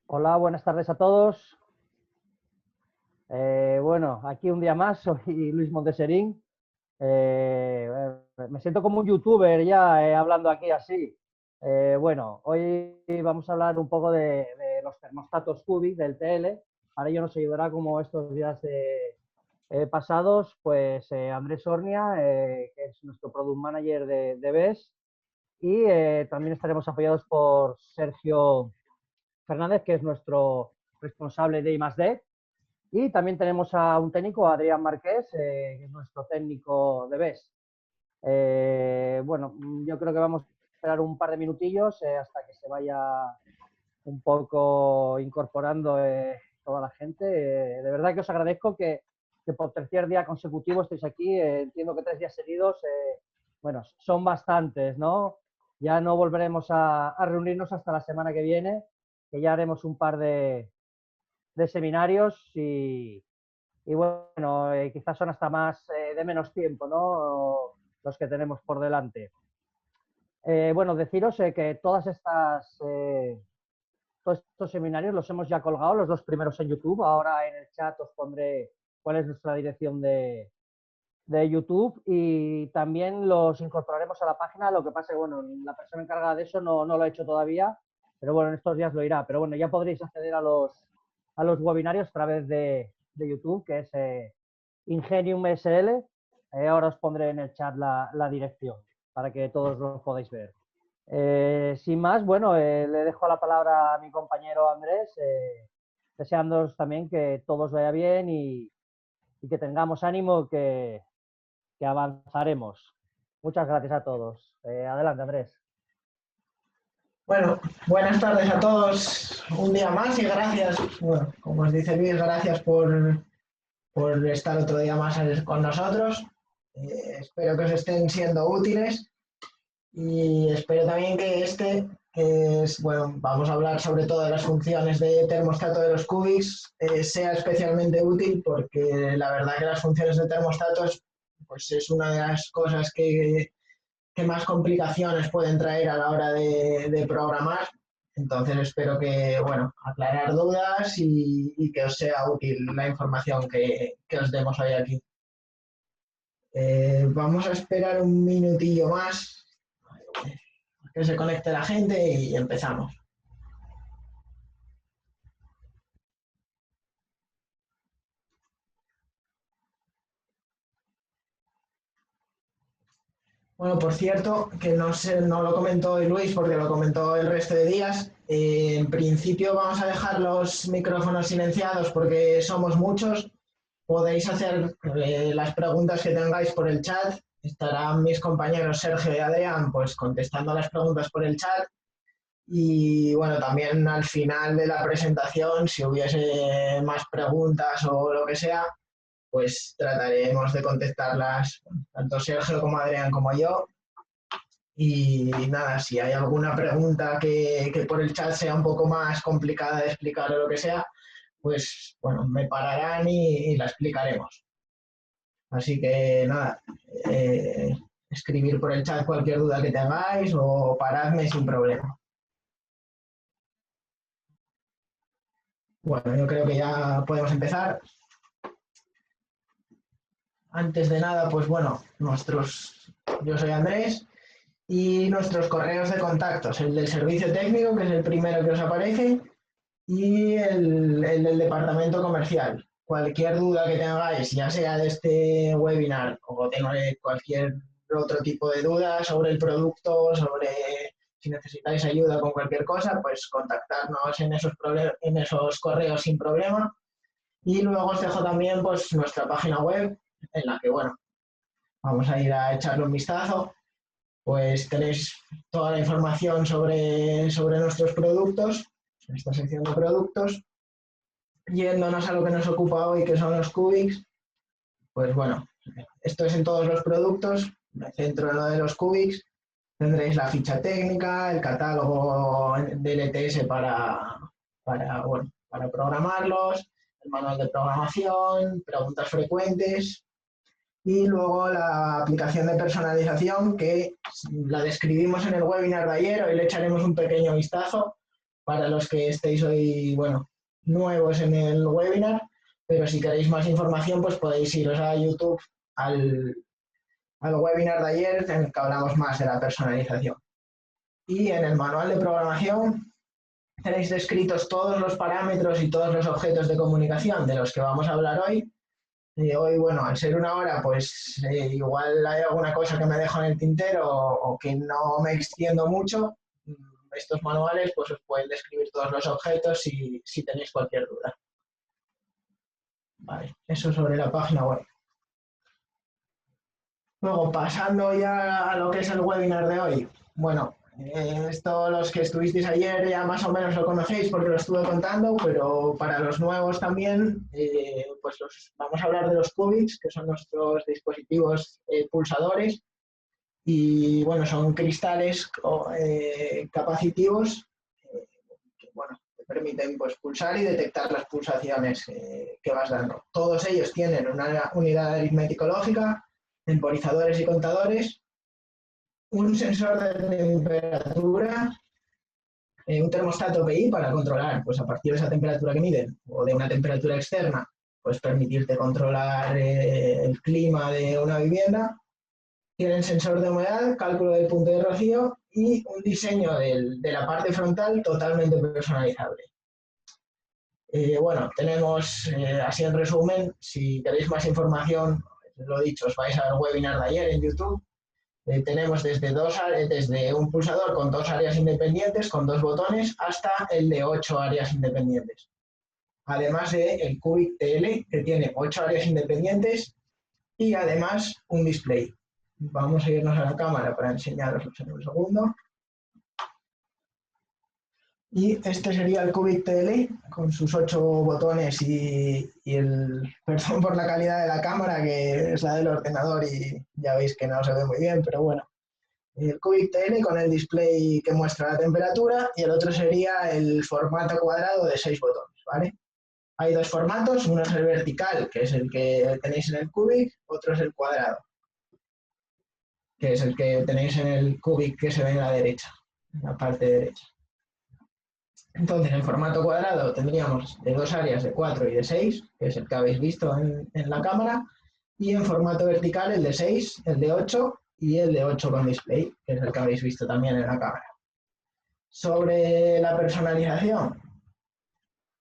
Hola, buenas tardes a todos. Bueno, aquí un día más, soy Luis Monteserín. Me siento como un youtuber ya hablando aquí así. Bueno, hoy vamos a hablar un poco de los termostatos Cubic del TL. Para ello nos ayudará como estos días pasados, pues Andrés Ornia, que es nuestro Product Manager de BES. Y también estaremos apoyados por Sergio Fernández, que es nuestro responsable de I+D. Y también tenemos a un técnico, Adrián Marqués, que es nuestro técnico de BES. Bueno, yo creo que vamos a esperar un par de minutillos hasta que se vaya un poco incorporando toda la gente. De verdad que os agradezco que por tercer día consecutivo estéis aquí. Entiendo que 3 días seguidos, bueno, son bastantes, ¿no? Ya no volveremos a reunirnos hasta la semana que viene, que ya haremos un par de seminarios y bueno, quizás son hasta más de menos tiempo, ¿no? Los que tenemos por delante. Bueno, deciros que todos estos seminarios los hemos ya colgado, los dos primeros en YouTube. Ahora en el chat os pondré cuál es nuestra dirección de YouTube y también los incorporaremos a la página. Lo que pasa es que, bueno, la persona encargada de eso no lo ha hecho todavía, pero bueno, en estos días lo irá. Pero bueno, ya podréis acceder a los webinarios a través de YouTube, que es Ingenium SL. Ahora os pondré en el chat la dirección para que todos lo podáis ver. Sin más, bueno, le dejo la palabra a mi compañero Andrés, deseándoos también que todos vaya bien y que tengamos ánimo, que avanzaremos. Muchas gracias a todos. Adelante, Andrés. Bueno, buenas tardes a todos un día más y gracias, bueno, como os dice Luis, gracias por estar otro día más con nosotros. Espero que os estén siendo útiles y espero también que es, bueno, vamos a hablar sobre todo de las funciones de termostato de los Cubics, sea especialmente útil porque la verdad que las funciones de termostatos pues es una de las cosas que más complicaciones pueden traer a la hora de programar. Entonces espero que, bueno, aclarar dudas y que os sea útil la información que os demos hoy aquí. Vamos a esperar un minutillo más que se conecte la gente y empezamos. Bueno, por cierto, que no, no lo comentó hoy Luis porque lo comentó el resto de días. En principio vamos a dejar los micrófonos silenciados porque somos muchos. Podéis hacer las preguntas que tengáis por el chat. Estarán mis compañeros Sergio y Adrián pues contestando las preguntas por el chat. Y bueno, también al final de la presentación, si hubiese más preguntas o lo que sea, pues trataremos de contestarlas tanto Sergio como Adrián como yo. Y nada, si hay alguna pregunta que por el chat sea un poco más complicada de explicar o lo que sea, pues bueno, me pararán y la explicaremos. Así que nada, escribir por el chat cualquier duda que tengáis o paradme sin problema. Bueno, yo creo que ya podemos empezar. Antes de nada, pues bueno, yo soy Andrés y nuestros correos de contactos, el del servicio técnico, que es el primero que os aparece, y el del departamento comercial. Cualquier duda que tengáis, ya sea de este webinar o de cualquier otro tipo de duda sobre el producto, sobre si necesitáis ayuda con cualquier cosa, pues contactarnos en esos correos sin problema. Y luego os dejo también pues, nuestra página web, en la que, bueno, vamos a ir a echarle un vistazo. Pues tenéis toda la información sobre nuestros productos, en esta sección de productos. Yéndonos a lo que nos ocupa hoy, que son los Cubics, pues bueno, esto es en todos los productos. Me centro en lo de los Cubics. Tendréis la ficha técnica, el catálogo de LTS para programarlos, el manual de programación, preguntas frecuentes y luego la aplicación de personalización que la describimos en el webinar de ayer. Hoy le echaremos un pequeño vistazo para los que estéis hoy, bueno, nuevos en el webinar, pero si queréis más información, pues podéis iros a YouTube al webinar de ayer en el que hablamos más de la personalización. Y en el manual de programación tenéis descritos todos los parámetros y todos los objetos de comunicación de los que vamos a hablar hoy. Y hoy, bueno, al ser una hora, pues igual hay alguna cosa que me dejo en el tintero o que no me extiendo mucho. Estos manuales pues os pueden describir todos los objetos si tenéis cualquier duda. Vale, eso sobre la página web. Luego, pasando ya a lo que es el webinar de hoy. Bueno, esto los que estuvisteis ayer ya más o menos lo conocéis porque lo estuve contando, pero para los nuevos también, pues vamos a hablar de los qubits, que son nuestros dispositivos pulsadores. Y bueno, son cristales capacitivos que, bueno, te permiten pues, pulsar y detectar las pulsaciones que vas dando. Todos ellos tienen una unidad aritmética lógica, temporizadores y contadores, un sensor de temperatura, un termostato PI para controlar, pues a partir de esa temperatura que miden o de una temperatura externa, pues permitirte controlar el clima de una vivienda. Tienen sensor de humedad, cálculo del punto de rocío y un diseño de la parte frontal totalmente personalizable. Bueno, tenemos, así en resumen, si queréis más información, lo dicho, os vais al webinar de ayer en YouTube. Tenemos desde un pulsador con 2 áreas independientes, con 2 botones, hasta el de 8 áreas independientes. Además del Cubic TL, que tiene 8 áreas independientes y además un display. Vamos a irnos a la cámara para enseñaroslos en un segundo. Y este sería el Cubic TL con sus 8 botones y perdón por la calidad de la cámara, que es la del ordenador y ya veis que no se ve muy bien, pero bueno. El Cubic TL con el display que muestra la temperatura y el otro sería el formato cuadrado de 6 botones, ¿vale? Hay 2 formatos, uno es el vertical, que es el que tenéis en el Cubic, otro es el cuadrado, que es el que tenéis en el Cubic que se ve en la derecha, en la parte derecha. Entonces, en formato cuadrado tendríamos de 2 áreas de 4 y de 6, que es el que habéis visto en la cámara, y en formato vertical el de 6, el de 8 y el de 8 con display, que es el que habéis visto también en la cámara. Sobre la personalización,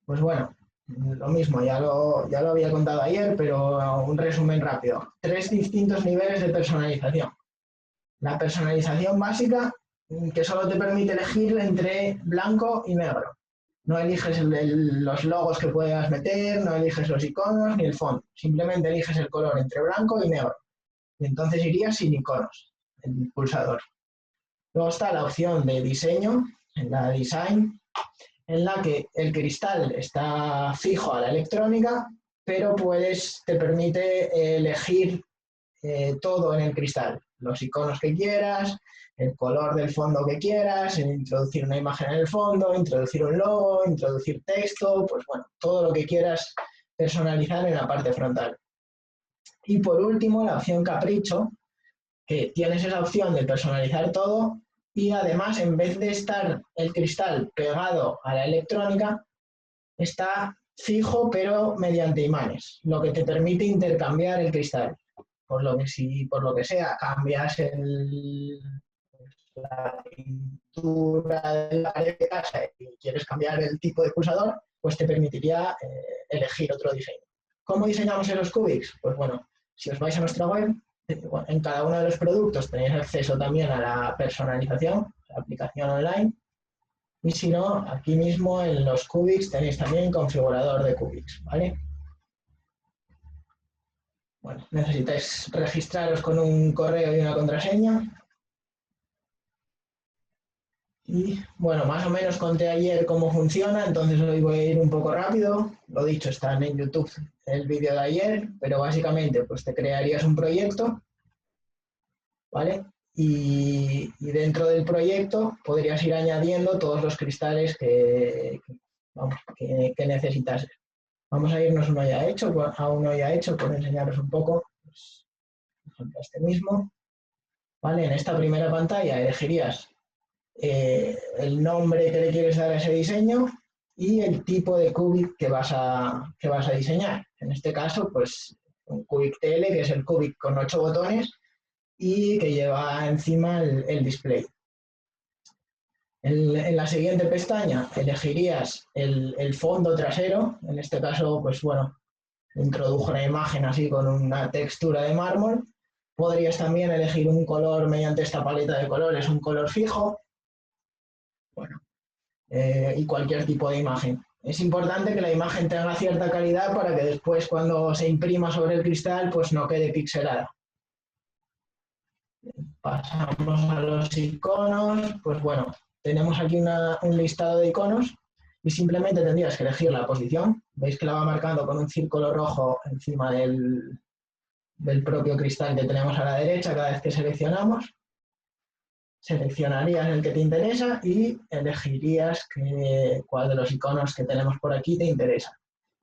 pues bueno, lo mismo, ya lo había contado ayer, pero un resumen rápido. 3 distintos niveles de personalización. La personalización básica, que solo te permite elegir entre blanco y negro. No eliges los logos que puedas meter, no eliges los iconos ni el fondo. Simplemente eliges el color entre blanco y negro. Y entonces irías sin iconos, el pulsador. Luego está la opción de diseño, en la design, en la que el cristal está fijo a la electrónica, pero te permite elegir todo en el cristal. Los iconos que quieras, el color del fondo que quieras, introducir una imagen en el fondo, introducir un logo, introducir texto, pues bueno, todo lo que quieras personalizar en la parte frontal. Y por último, la opción capricho, que tienes esa opción de personalizar todo y además, en vez de estar el cristal pegado a la electrónica, está fijo pero mediante imanes, lo que te permite intercambiar el cristal. Por lo que si por lo que sea cambias la pintura de la pared de casa y quieres cambiar el tipo de pulsador, pues te permitiría elegir otro diseño. ¿Cómo diseñamos en los Cubics? Pues bueno, si os vais a nuestra web, en cada uno de los productos tenéis acceso también a la personalización, la aplicación online, y si no, aquí mismo en los Cubics tenéis también configurador de Cubics, ¿vale? Bueno, necesitáis registraros con un correo y una contraseña. Y bueno, más o menos conté ayer cómo funciona, entonces hoy voy a ir un poco rápido. Lo dicho, está en YouTube el vídeo de ayer, pero básicamente pues te crearías un proyecto, ¿vale? Y dentro del proyecto podrías ir añadiendo todos los cristales que necesitas. Vamos a irnos a uno ya hecho por enseñaros un poco. Pues, por ejemplo, este mismo. ¿Vale? En esta primera pantalla elegirías el nombre que le quieres dar a ese diseño y el tipo de Cubic que vas a diseñar. En este caso, pues un Cubic TL, que es el Cubic con 8 botones y que lleva encima el display. En la siguiente pestaña elegirías el fondo trasero. En este caso, pues bueno, introdujo una imagen así con una textura de mármol. Podrías también elegir un color mediante esta paleta de colores, un color fijo. Bueno, y cualquier tipo de imagen. Es importante que la imagen tenga cierta calidad para que después, cuando se imprima sobre el cristal, pues no quede pixelada. Pasamos a los iconos. Pues bueno, tenemos aquí un listado de iconos y simplemente tendrías que elegir la posición. Veis que la va marcando con un círculo rojo encima del propio cristal que tenemos a la derecha cada vez que seleccionamos. Seleccionarías el que te interesa y elegirías cuál de los iconos que tenemos por aquí te interesa.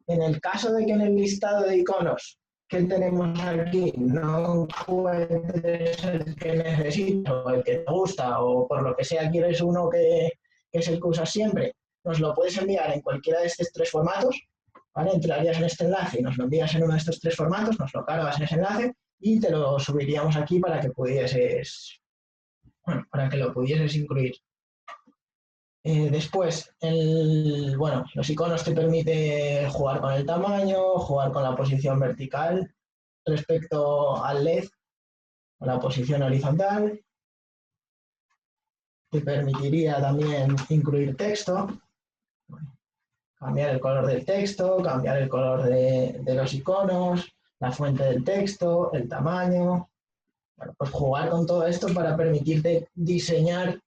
En el caso de que en el listado de iconos que tenemos aquí no encuentres el que necesitas o el que te gusta o por lo que sea quieres uno que es el que usas siempre, nos lo puedes enviar en cualquiera de estos 3 formatos, ¿vale? Entrarías en este enlace y nos lo envías en uno de estos 3 formatos, nos lo cargas en ese enlace y te lo subiríamos aquí para que pudieses, bueno, para que lo pudieses incluir. Después, bueno, los iconos te permiten jugar con el tamaño, jugar con la posición vertical respecto al LED, con la posición horizontal. Te permitiría también incluir texto, cambiar el color del texto, cambiar el color de los iconos, la fuente del texto, el tamaño. Bueno, pues jugar con todo esto para permitirte diseñar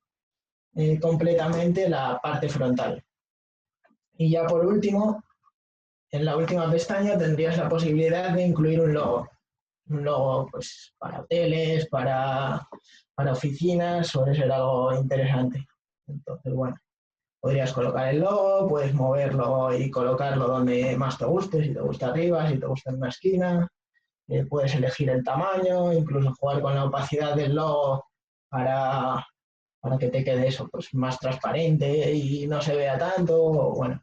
completamente la parte frontal. Y ya por último, en la última pestaña tendrías la posibilidad de incluir un logo. Un logo pues, para hoteles, para oficinas, suele ser algo interesante. Entonces, bueno, podrías colocar el logo, puedes moverlo y colocarlo donde más te guste, si te gusta arriba, si te gusta en una esquina. Puedes elegir el tamaño, incluso jugar con la opacidad del logo para que te quede eso pues, más transparente y no se vea tanto. Bueno,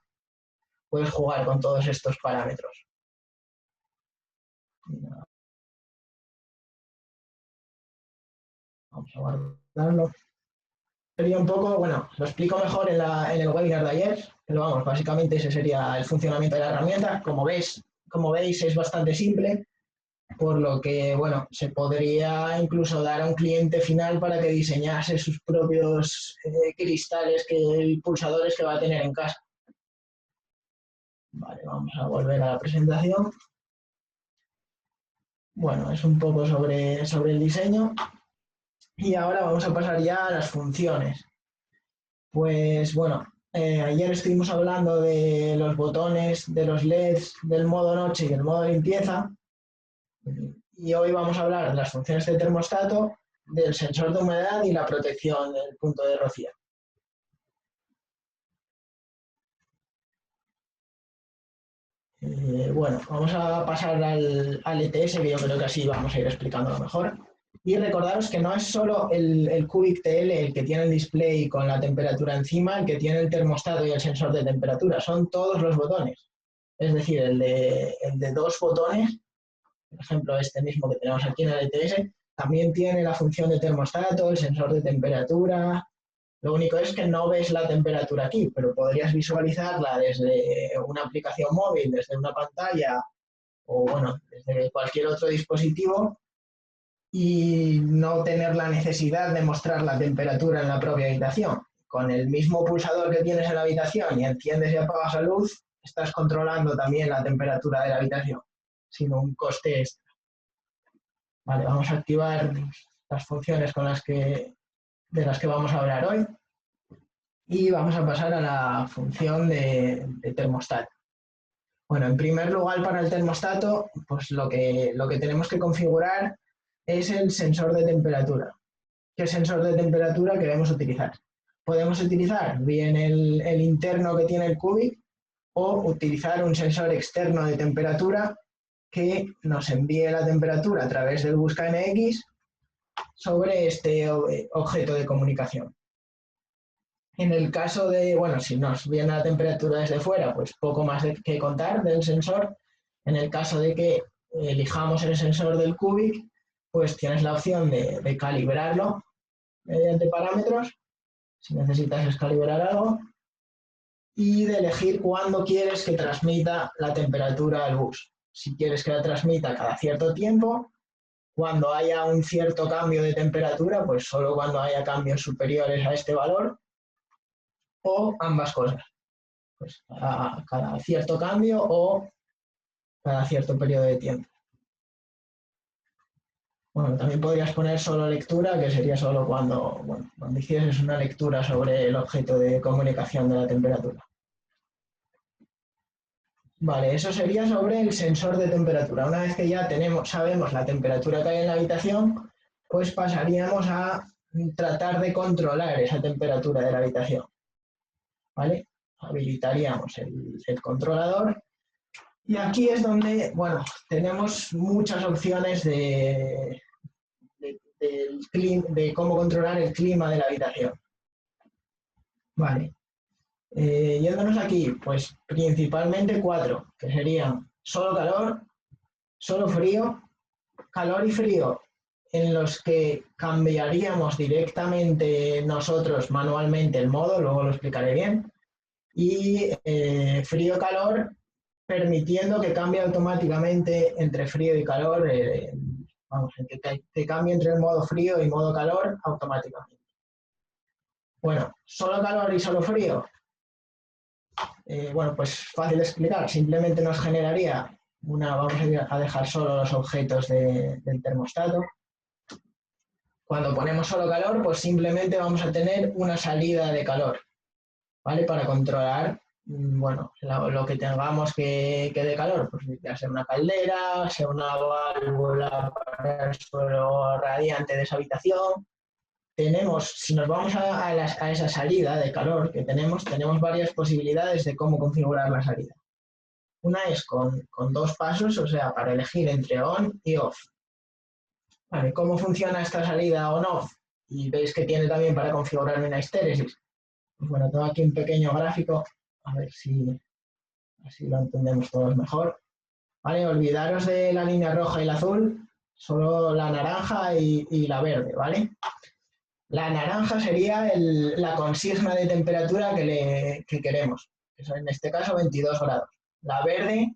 puedes jugar con todos estos parámetros. Vamos a guardarlo. Sería un poco, bueno, lo explico mejor en el webinar de ayer, pero vamos, básicamente ese sería el funcionamiento de la herramienta. Como veis, es bastante simple, por lo que, bueno, se podría incluso dar a un cliente final para que diseñase sus propios cristales, pulsadores que va a tener en casa. Vale, vamos a volver a la presentación. Bueno, es un poco sobre el diseño. Y ahora vamos a pasar ya a las funciones. Pues bueno, ayer estuvimos hablando de los botones, de los LEDs, del modo noche y el modo limpieza. Y hoy vamos a hablar de las funciones del termostato, del sensor de humedad y la protección del punto de rocío. Bueno, vamos a pasar al ETS, que yo creo que así vamos a ir explicándolo mejor. Y recordaros que no es solo el Cubic TL el que tiene el display con la temperatura encima, el que tiene el termostato y el sensor de temperatura, son todos los botones. Es decir, el de 2 botones, por ejemplo este mismo que tenemos aquí en el ETS, también tiene la función de termostato, el sensor de temperatura. Lo único es que no ves la temperatura aquí, pero podrías visualizarla desde una aplicación móvil, desde una pantalla o bueno, desde cualquier otro dispositivo y no tener la necesidad de mostrar la temperatura en la propia habitación. Con el mismo pulsador que tienes en la habitación y enciendes y apagas la luz, estás controlando también la temperatura de la habitación, sin un coste extra. Vale, vamos a activar las funciones de las que vamos a hablar hoy y vamos a pasar a la función de termostato. Bueno, en primer lugar, para el termostato, pues lo que tenemos que configurar es el sensor de temperatura. ¿Qué sensor de temperatura queremos utilizar? Podemos utilizar bien el interno que tiene el Cubic o utilizar un sensor externo de temperatura que nos envíe la temperatura a través del busca NX sobre este objeto de comunicación. En el caso de, bueno, si nos viene la temperatura desde fuera, pues poco más que contar del sensor. En el caso de que elijamos el sensor del Cubic, pues tienes la opción de calibrarlo mediante parámetros, si necesitas calibrar algo, y de elegir cuándo quieres que transmita la temperatura al bus. Si quieres que la transmita cada cierto tiempo, cuando haya un cierto cambio de temperatura, pues solo cuando haya cambios superiores a este valor, o ambas cosas, pues a cada cierto cambio o cada cierto periodo de tiempo. Bueno, también podrías poner solo lectura, que sería solo cuando hicieses una lectura sobre el objeto de comunicación de la temperatura. Vale, eso sería sobre el sensor de temperatura. Una vez que ya sabemos la temperatura que hay en la habitación, pues pasaríamos a tratar de controlar esa temperatura de la habitación. ¿Vale? Habilitaríamos el controlador. Y aquí es donde, bueno, tenemos muchas opciones de cómo controlar el clima de la habitación. Vale. Yéndonos aquí, pues principalmente 4, que serían solo calor, solo frío, calor y frío, en los que cambiaríamos directamente nosotros manualmente el modo, luego lo explicaré bien, y frío-calor, permitiendo que cambie automáticamente entre frío y calor, que cambie entre el modo frío y modo calor automáticamente. Bueno, solo calor y solo frío. Bueno, pues fácil de explicar. Simplemente nos generaría vamos a dejar solo los objetos del termostato. Cuando ponemos solo calor, pues simplemente vamos a tener una salida de calor, ¿vale? Para controlar, bueno, lo que tengamos que dé calor, pues ya sea una caldera, sea una válvula para el suelo radiante de esa habitación. Si nos vamos a esa salida de calor que tenemos varias posibilidades de cómo configurar la salida. Una es con 2 pasos, o sea, para elegir entre on y off. Vale, ¿cómo funciona esta salida on-off? Y veis que tiene también para configurar una histéresis. Pues bueno, tengo aquí un pequeño gráfico, a ver si así lo entendemos todos mejor. Vale, olvidaros de la línea roja y la azul, solo la naranja y la verde, ¿vale? La naranja sería la consigna de temperatura que queremos, que son en este caso 22 grados. La verde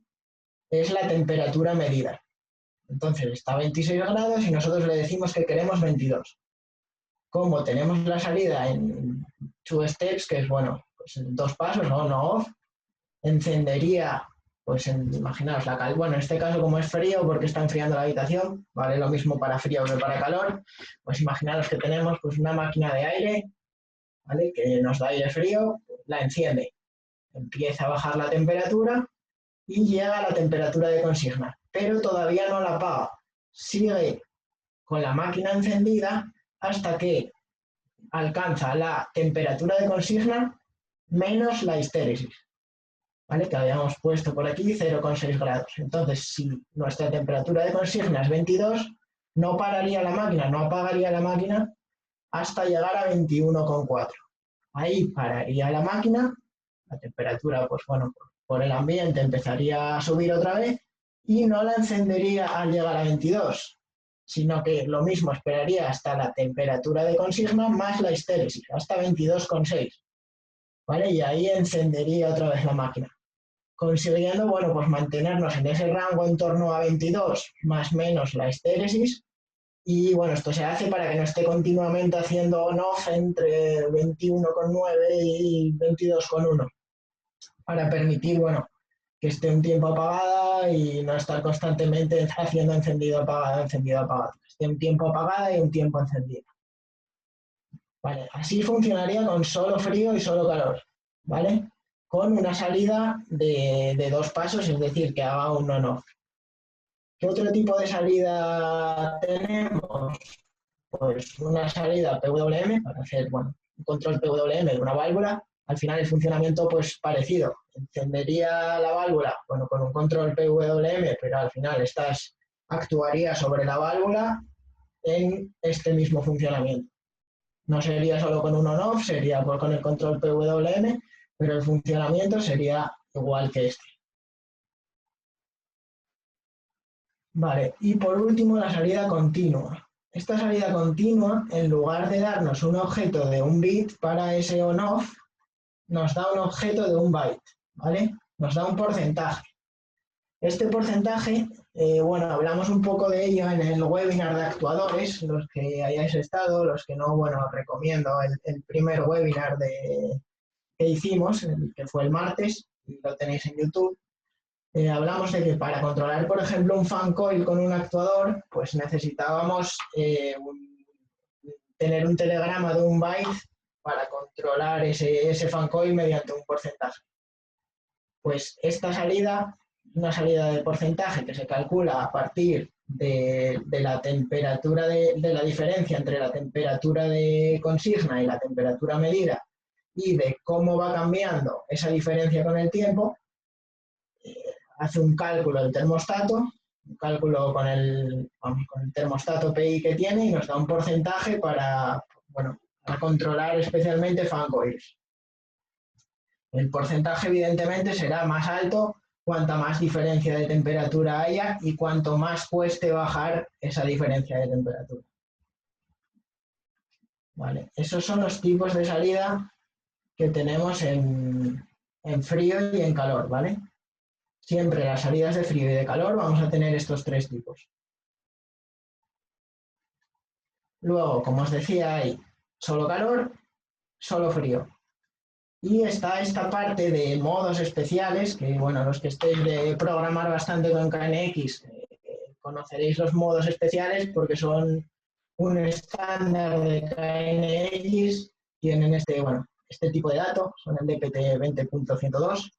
es la temperatura medida. Entonces está a 26 grados y nosotros le decimos que queremos 22. Como tenemos la salida en 2 steps, que es, bueno, pues en 2 pasos, on o off, encendería, pues imaginaos, bueno, en este caso como es frío porque está enfriando la habitación, vale lo mismo para frío que para calor, pues imaginaos que tenemos pues una máquina de aire, ¿vale? Que nos da aire frío, la enciende, empieza a bajar la temperatura y llega a la temperatura de consigna, pero todavía no la apaga, sigue con la máquina encendida hasta que alcanza la temperatura de consigna menos la histéresis, ¿vale? Que habíamos puesto por aquí 0,6 grados. Entonces, si nuestra temperatura de consigna es 22, no pararía la máquina, no apagaría la máquina hasta llegar a 21,4. Ahí pararía la máquina, la temperatura, pues bueno, por el ambiente empezaría a subir otra vez y no la encendería al llegar a 22, sino que lo mismo esperaría hasta la temperatura de consigna más la histéresis, hasta 22,6, ¿vale? Y ahí encendería otra vez la máquina, consiguiendo, bueno, pues mantenernos en ese rango en torno a 22 más menos la histéresis. Y bueno, esto se hace para que no esté continuamente haciendo on-off entre 21,9 y 22,1, para permitir, bueno, que esté un tiempo apagada y no estar constantemente haciendo encendido, apagado, encendido, apagado. Que esté un tiempo apagada y un tiempo encendida. Vale, así funcionaría con solo frío y solo calor, ¿vale? Con una salida de 2 pasos, es decir, que haga un on-off. ¿Qué otro tipo de salida tenemos? Pues una salida PWM para hacer, bueno, un control PWM de una válvula. Al final el funcionamiento pues parecido. Encendería la válvula, bueno, con un control PWM, pero al final actuaría sobre la válvula en este mismo funcionamiento. No sería solo con un on-off, sería con el control PWM, pero el funcionamiento sería igual que este. Vale, y por último la salida continua. Esta salida continua, en lugar de darnos un objeto de un bit para ese on-off, nos da un objeto de un byte, ¿vale? Nos da un porcentaje. Este porcentaje, bueno, hablamos un poco de ello en el webinar de actuadores, los que hayáis estado, los que no, bueno, os recomiendo el primer webinar que hicimos, que fue el martes, y lo tenéis en YouTube. Hablamos de que para controlar, por ejemplo, un fan coil con un actuador, pues necesitábamos tener un telegrama de un byte para controlar ese fan coil mediante un porcentaje. Pues esta salida, una salida de porcentaje que se calcula a partir de la temperatura de la diferencia entre la temperatura de consigna y la temperatura medida y de cómo va cambiando esa diferencia con el tiempo, hace un cálculo del termostato, un cálculo con el termostato PI que tiene y nos da un porcentaje para controlar especialmente fan coils. El porcentaje evidentemente será más alto cuanta más diferencia de temperatura haya y cuanto más cueste bajar esa diferencia de temperatura. Vale. Esos son los tipos de salida que tenemos en frío y en calor, ¿vale? Siempre las salidas de frío y de calor vamos a tener estos tres tipos. Luego, como os decía, hay solo calor, solo frío. Y está esta parte de modos especiales, que bueno, los que estéis de programar bastante con KNX, conoceréis los modos especiales porque son un estándar de KNX, tienen este tipo de datos, son el DPT 20.102,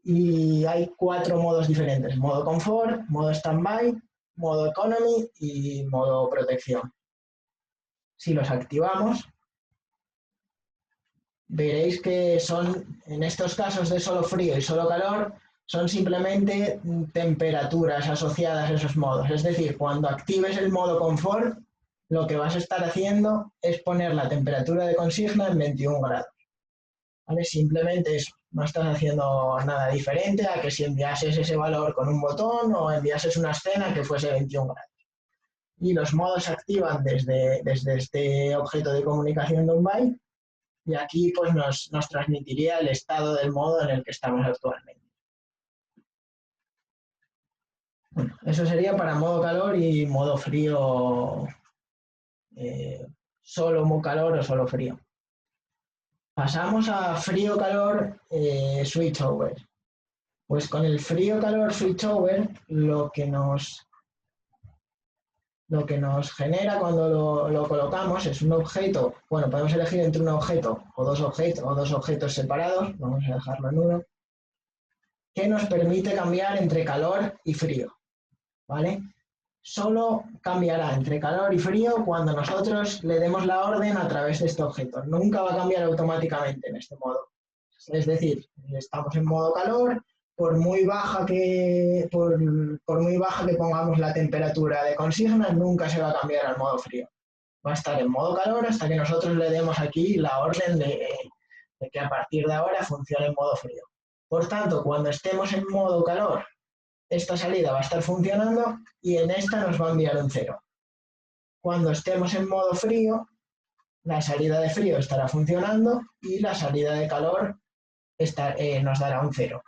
y hay 4 modos diferentes: modo confort, modo standby, modo economy y modo protección. Si los activamos, veréis que son, en estos casos de solo frío y solo calor, son simplemente temperaturas asociadas a esos modos. Es decir, cuando actives el modo confort, lo que vas a estar haciendo es poner la temperatura de consigna en 21 grados. ¿Vale? Simplemente eso, no estás haciendo nada diferente a que si enviases ese valor con un botón o enviases una escena que fuese 21 grados. Y los modos se activan desde este objeto de comunicación de un byte, y aquí pues nos transmitiría el estado del modo en el que estamos actualmente. Bueno, eso sería para modo calor y modo frío, solo calor o solo frío. Pasamos a frío-calor switchover. Pues con el frío-calor switchover lo que nos genera cuando lo colocamos es un objeto. Bueno, podemos elegir entre un objeto o dos objetos separados, vamos a dejarlo en uno, que nos permite cambiar entre calor y frío, ¿vale? Solo cambiará entre calor y frío cuando nosotros le demos la orden a través de este objeto. Nunca va a cambiar automáticamente en este modo. Es decir, estamos en modo calor, por muy baja que pongamos la temperatura de consigna, nunca se va a cambiar al modo frío. Va a estar en modo calor hasta que nosotros le demos aquí la orden de que a partir de ahora funcione en modo frío. Por tanto, cuando estemos en modo calor, esta salida va a estar funcionando y en esta nos va a enviar un 0. Cuando estemos en modo frío, la salida de frío estará funcionando y la salida de calor nos dará un 0.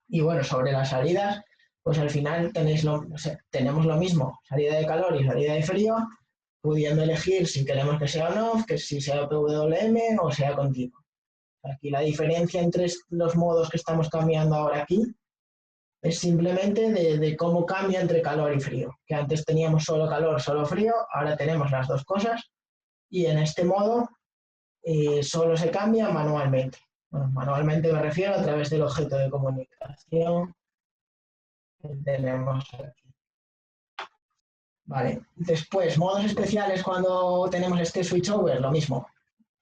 Y bueno, sobre las salidas, pues al final tenemos lo mismo, salida de calor y salida de frío, pudiendo elegir si queremos que sea on-off, que si sea PWM o sea continuo. Aquí la diferencia entre los modos que estamos cambiando ahora aquí es simplemente de cómo cambia entre calor y frío. Que antes teníamos solo calor, solo frío, ahora tenemos las dos cosas y en este modo solo se cambia manualmente. Bueno, manualmente me refiero a través del objeto de comunicación que tenemos aquí. Vale. Después, modos especiales cuando tenemos este switchover, lo mismo.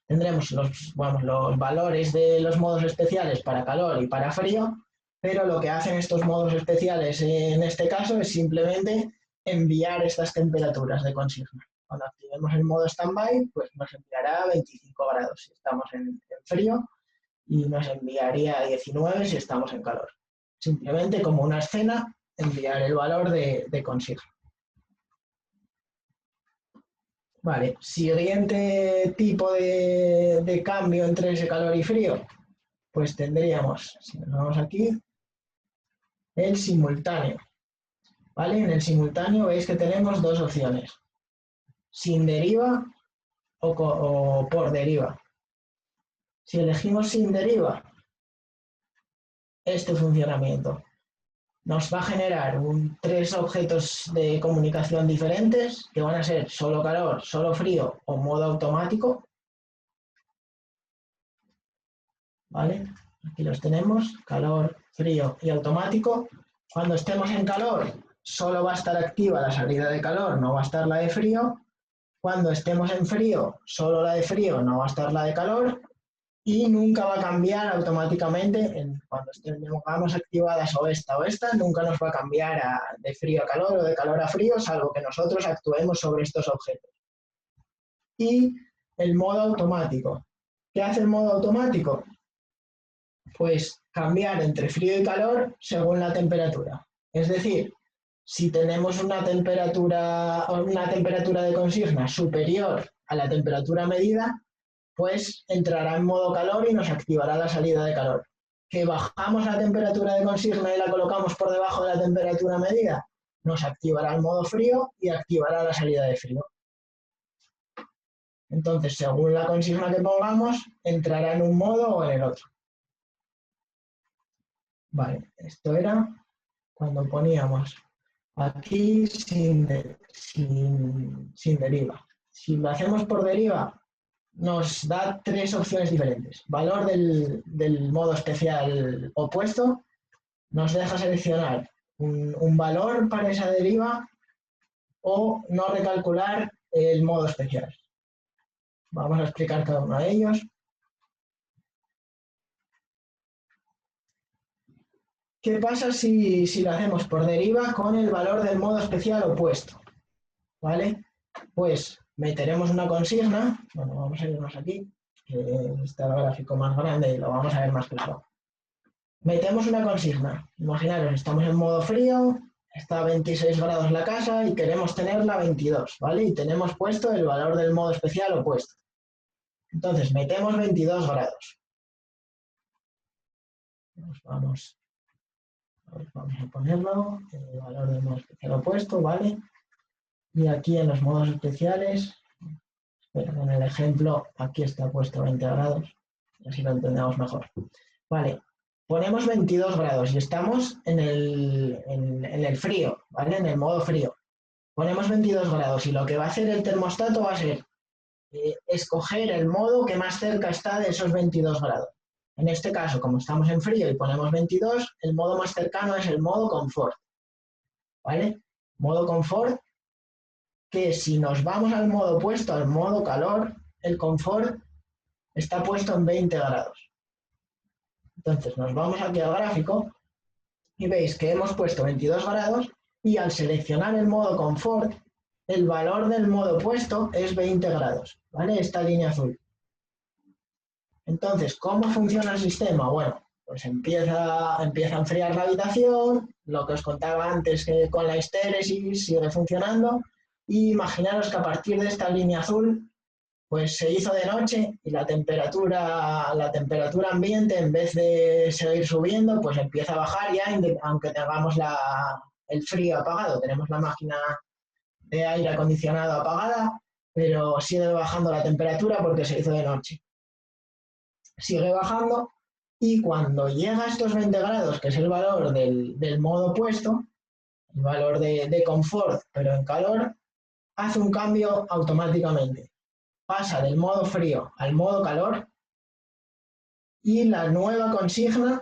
Tendremos los valores de los modos especiales para calor y para frío, pero lo que hacen estos modos especiales en este caso es simplemente enviar estas temperaturas de consigna. Cuando activemos el modo standby, pues nos enviará 25 grados si estamos en frío y nos enviaría 19 si estamos en calor. Simplemente como una escena, enviar el valor de consigna. Vale, siguiente tipo de cambio entre ese calor y frío, pues tendríamos, si nos vamos aquí, el simultáneo. ¿Vale? En el simultáneo veis que tenemos dos opciones, sin deriva o por deriva. Si elegimos sin deriva, este funcionamiento nos va a generar tres objetos de comunicación diferentes que van a ser solo calor, solo frío o modo automático. ¿Vale? Aquí los tenemos, calor, frío y automático. Cuando estemos en calor, solo va a estar activa la salida de calor, no va a estar la de frío. Cuando estemos en frío, solo la de frío, no va a estar la de calor. Y nunca va a cambiar automáticamente, cuando tengamos activadas o esta, nunca nos va a cambiar de frío a calor o de calor a frío, salvo que nosotros actuemos sobre estos objetos. Y el modo automático. ¿Qué hace el modo automático? Pues cambiar entre frío y calor según la temperatura. Es decir, si tenemos una temperatura de consigna superior a la temperatura medida, pues entrará en modo calor y nos activará la salida de calor. Que bajamos la temperatura de consigna y la colocamos por debajo de la temperatura medida, nos activará el modo frío y activará la salida de frío. Entonces, según la consigna que pongamos, entrará en un modo o en el otro. Vale, esto era cuando poníamos aquí sin deriva. Si lo hacemos por deriva, nos da tres opciones diferentes. Valor del modo especial opuesto, nos deja seleccionar un valor para esa deriva o no recalcular el modo especial. Vamos a explicar cada uno de ellos. ¿Qué pasa si lo hacemos por deriva con el valor del modo especial opuesto? ¿Vale? Pues meteremos una consigna, bueno, vamos a irnos aquí, que está el gráfico más grande y lo vamos a ver más claro. Metemos una consigna, imaginaros, estamos en modo frío, está a 26 grados la casa y queremos tenerla a 22, ¿vale? Y tenemos puesto el valor del modo especial opuesto. Entonces, metemos 22 grados. Vamos a ponerlo, el valor del modo especial opuesto, ¿vale? Y aquí en los modos especiales, pero en el ejemplo, aquí está puesto 20 grados, así lo entendemos mejor. Vale, ponemos 22 grados y estamos en el frío, ¿vale? En el modo frío. Ponemos 22 grados y lo que va a hacer el termostato va a ser escoger el modo que más cerca está de esos 22 grados. En este caso, como estamos en frío y ponemos 22, el modo más cercano es el modo confort, ¿vale? Modo confort, que si nos vamos al modo opuesto, al modo calor, el confort está puesto en 20 grados. Entonces nos vamos aquí al gráfico y veis que hemos puesto 22 grados y al seleccionar el modo confort, el valor del modo opuesto es 20 grados, ¿vale? Esta línea azul. Entonces, ¿cómo funciona el sistema? Bueno, pues empieza a enfriar la habitación, lo que os contaba antes que con la histéresis sigue funcionando, y imaginaros que a partir de esta línea azul, pues se hizo de noche y la temperatura ambiente, en vez de seguir subiendo, pues empieza a bajar ya, aunque tengamos el frío apagado, tenemos la máquina de aire acondicionado apagada, pero sigue bajando la temperatura porque se hizo de noche. Sigue bajando y cuando llega a estos 20 grados, que es el valor del modo opuesto, el valor de confort, pero en calor, hace un cambio automáticamente. Pasa del modo frío al modo calor y la nueva consigna,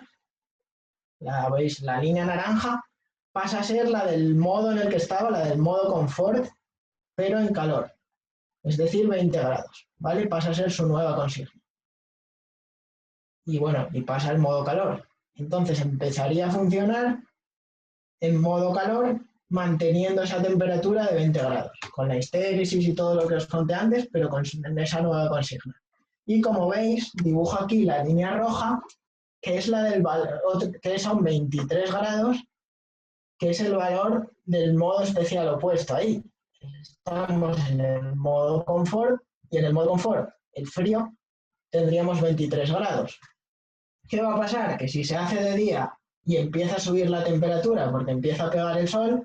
¿veis? La línea naranja, pasa a ser la del modo en el que estaba, la del modo confort, pero en calor. Es decir, 20 grados, ¿vale? Pasa a ser su nueva consigna. Y bueno, y pasa el modo calor. Entonces empezaría a funcionar en modo calor manteniendo esa temperatura de 20 grados, con la histéresis y todo lo que os conté antes, pero con esa nueva consigna. Y como veis, dibujo aquí la línea roja, que es la del que son 23 grados, que es el valor del modo especial opuesto ahí. Estamos en el modo confort, y en el modo confort, el frío, tendríamos 23 grados. ¿Qué va a pasar? Que si se hace de día y empieza a subir la temperatura porque empieza a pegar el sol,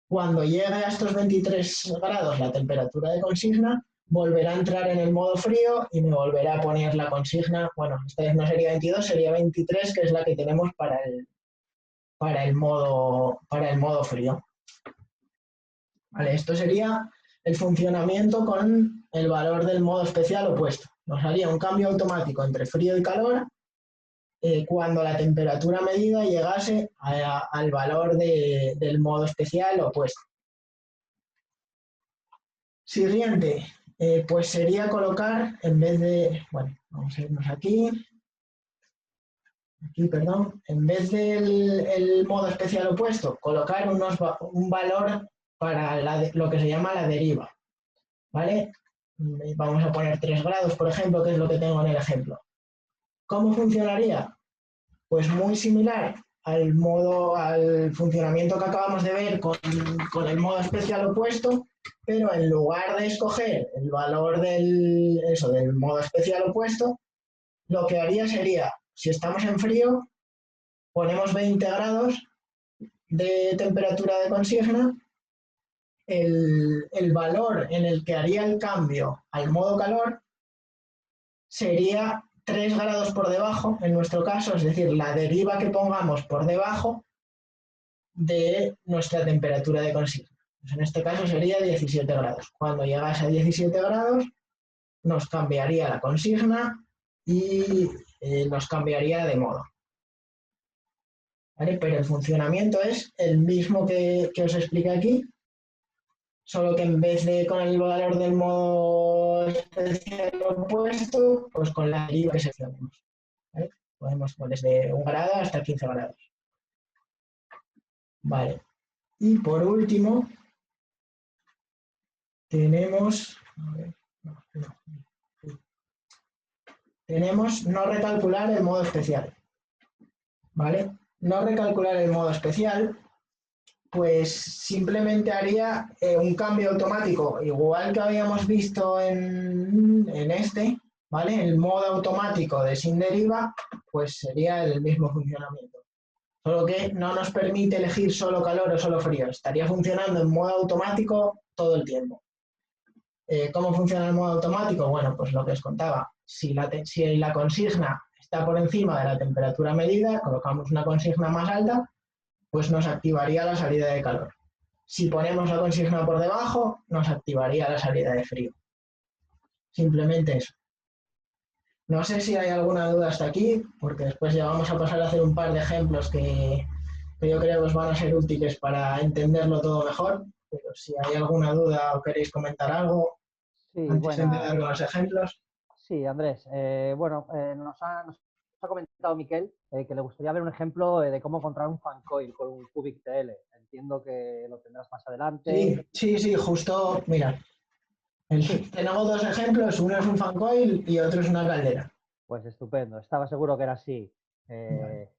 cuando llegue a estos 23 grados la temperatura de consigna, volverá a entrar en el modo frío y me volverá a poner la consigna, bueno, esta vez no sería 22, sería 23, que es la que tenemos para el modo frío. Vale, esto sería el funcionamiento con el valor del modo especial opuesto. Nos haría un cambio automático entre frío y calor cuando la temperatura medida llegase al valor del modo especial opuesto. Siguiente, pues sería colocar, en vez de, bueno, vamos a irnos aquí, perdón, en vez del modo especial opuesto, colocar un valor para lo que se llama la deriva, ¿vale? Vamos a poner 3 grados, por ejemplo, que es lo que tengo en el ejemplo. ¿Cómo funcionaría? Pues muy similar al funcionamiento que acabamos de ver con el modo especial opuesto, pero en lugar de escoger el valor del modo especial opuesto, lo que haría sería, si estamos en frío, ponemos 20 grados de temperatura de consigna, el valor en el que haría el cambio al modo calor sería 3 grados por debajo, en nuestro caso, es decir, la deriva que pongamos por debajo de nuestra temperatura de consigna. Pues en este caso sería 17 grados. Cuando llegase a 17 grados, nos cambiaría la consigna y nos cambiaría de modo. ¿Vale? Pero el funcionamiento es el mismo que os expliqué aquí, solo que en vez de con el valor del modo especial opuesto, pues con la deriva que seleccionemos. ¿Vale? Podemos poner desde 1 grado hasta 15 grados. Vale. Y por último, tenemos, tenemos no recalcular el modo especial. ¿Vale? No recalcular el modo especial, pues simplemente haría un cambio automático, igual que habíamos visto en este, ¿vale? El modo automático de sin deriva, pues sería el mismo funcionamiento. Solo que no nos permite elegir solo calor o solo frío. Estaría funcionando en modo automático todo el tiempo. ¿Cómo funciona el modo automático? Bueno, pues lo que os contaba. Si la consigna está por encima de la temperatura medida, colocamos una consigna más alta, pues nos activaría la salida de calor. Si ponemos la consigna por debajo, nos activaría la salida de frío. Simplemente eso. No sé si hay alguna duda hasta aquí, porque después ya vamos a pasar a hacer un par de ejemplos que yo creo que os van a ser útiles para entenderlo todo mejor. Pero si hay alguna duda o queréis comentar algo, Sí, antes de empezar con los ejemplos. Sí, Andrés. Nos ha comentado Miquel que le gustaría ver un ejemplo de cómo encontrar un fancoil con un Cubic TL. Entiendo que lo tendrás más adelante. Sí, justo, mira. Tenemos dos ejemplos, uno es un fancoil y otro es una caldera. Pues estupendo, estaba seguro que era así. Vale.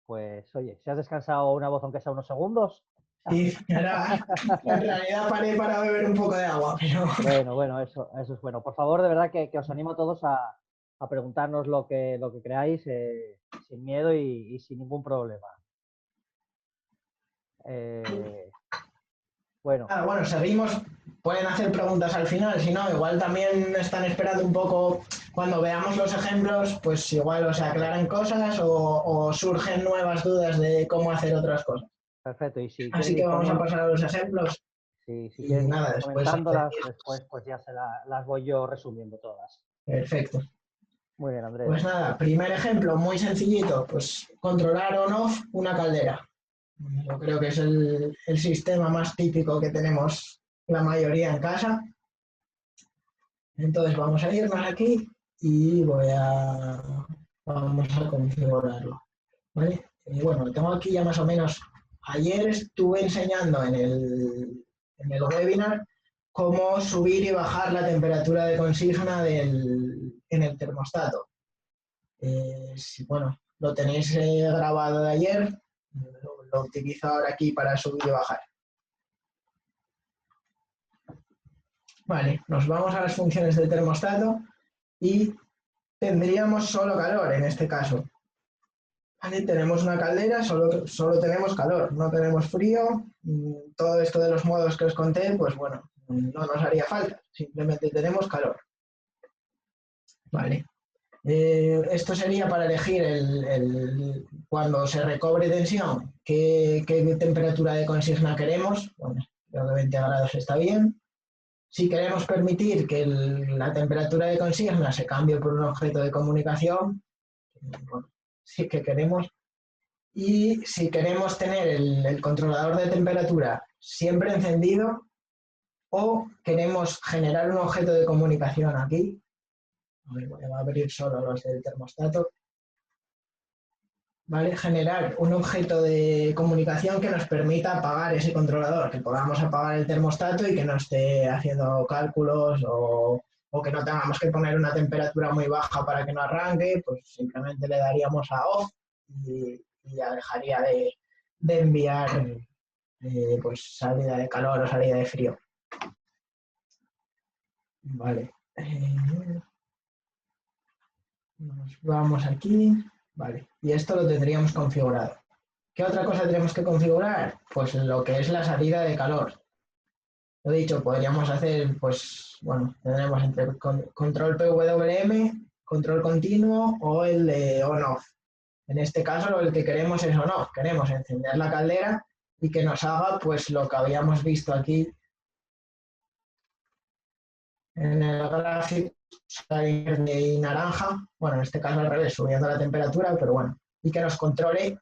Pues oye, si has descansado una voz aunque sea unos segundos. Sí, ahora en realidad paré para beber un poco de agua, pero... Bueno, eso es bueno. Por favor, de verdad que os animo a todos a preguntarnos lo que creáis sin miedo y sin ningún problema. Bueno, seguimos. Pueden hacer preguntas al final, si no, igual también están esperando un poco cuando veamos los ejemplos, pues igual os aclaran cosas o surgen nuevas dudas de cómo hacer otras cosas. Perfecto. Así que vamos a pasar a los ejemplos. Si quieres nada, comentándolas, después pues ya las voy yo resumiendo todas. Perfecto. Muy bien, Andrés. Pues nada, primer ejemplo, muy sencillito, pues controlar on-off una caldera. Yo creo que es el sistema más típico que tenemos la mayoría en casa. Entonces vamos a irnos aquí y vamos a configurarlo. ¿Vale? Bueno, tengo aquí ya más o menos Ayer estuve enseñando en el webinar cómo subir y bajar la temperatura de consigna en el termostato. Bueno, lo tenéis grabado de ayer, lo utilizo ahora aquí para subir y bajar. Vale, nos vamos a las funciones del termostato y tendríamos solo calor en este caso. Vale, tenemos una caldera, solo tenemos calor, no tenemos frío. Todo esto de los modos que os conté, pues bueno, no nos haría falta, simplemente tenemos calor. Vale. Esto sería para elegir cuando se recobre tensión, qué temperatura de consigna queremos. Bueno, creo que 20 grados está bien. Si queremos permitir que la temperatura de consigna se cambie por un objeto de comunicación, bueno, sí que queremos. Y si queremos tener el controlador de temperatura siempre encendido o queremos generar un objeto de comunicación aquí. Voy a abrir solo los del termostato. ¿Vale? Generar un objeto de comunicación que nos permita apagar ese controlador, que podamos apagar el termostato y que no esté haciendo cálculos o que no tengamos que poner una temperatura muy baja para que no arranque, pues simplemente le daríamos a off y ya dejaría de enviar pues salida de calor o salida de frío. Vale. Nos vamos aquí. Vale, y esto lo tendríamos configurado. ¿Qué otra cosa tenemos que configurar? Pues lo que es la salida de calor. Lo dicho, podríamos hacer, pues, bueno, tendremos entre control PWM, control continuo o el de on-off. En este caso, el que queremos es on-off. Queremos encender la caldera y que nos haga, pues, lo que habíamos visto aquí en el gráfico, verde y naranja. Bueno, en este caso al revés, subiendo la temperatura, pero bueno. Y que nos controle,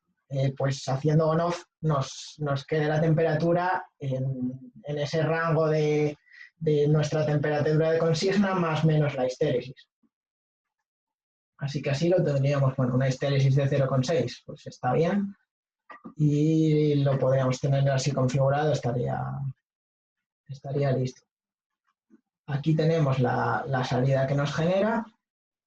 pues haciendo on-off, nos quede la temperatura en ese rango de nuestra temperatura de consigna más menos la histéresis. Así que así lo tendríamos, bueno, una histéresis de 0,6, pues está bien. Y lo podríamos tener así configurado, estaría listo. Aquí tenemos la salida que nos genera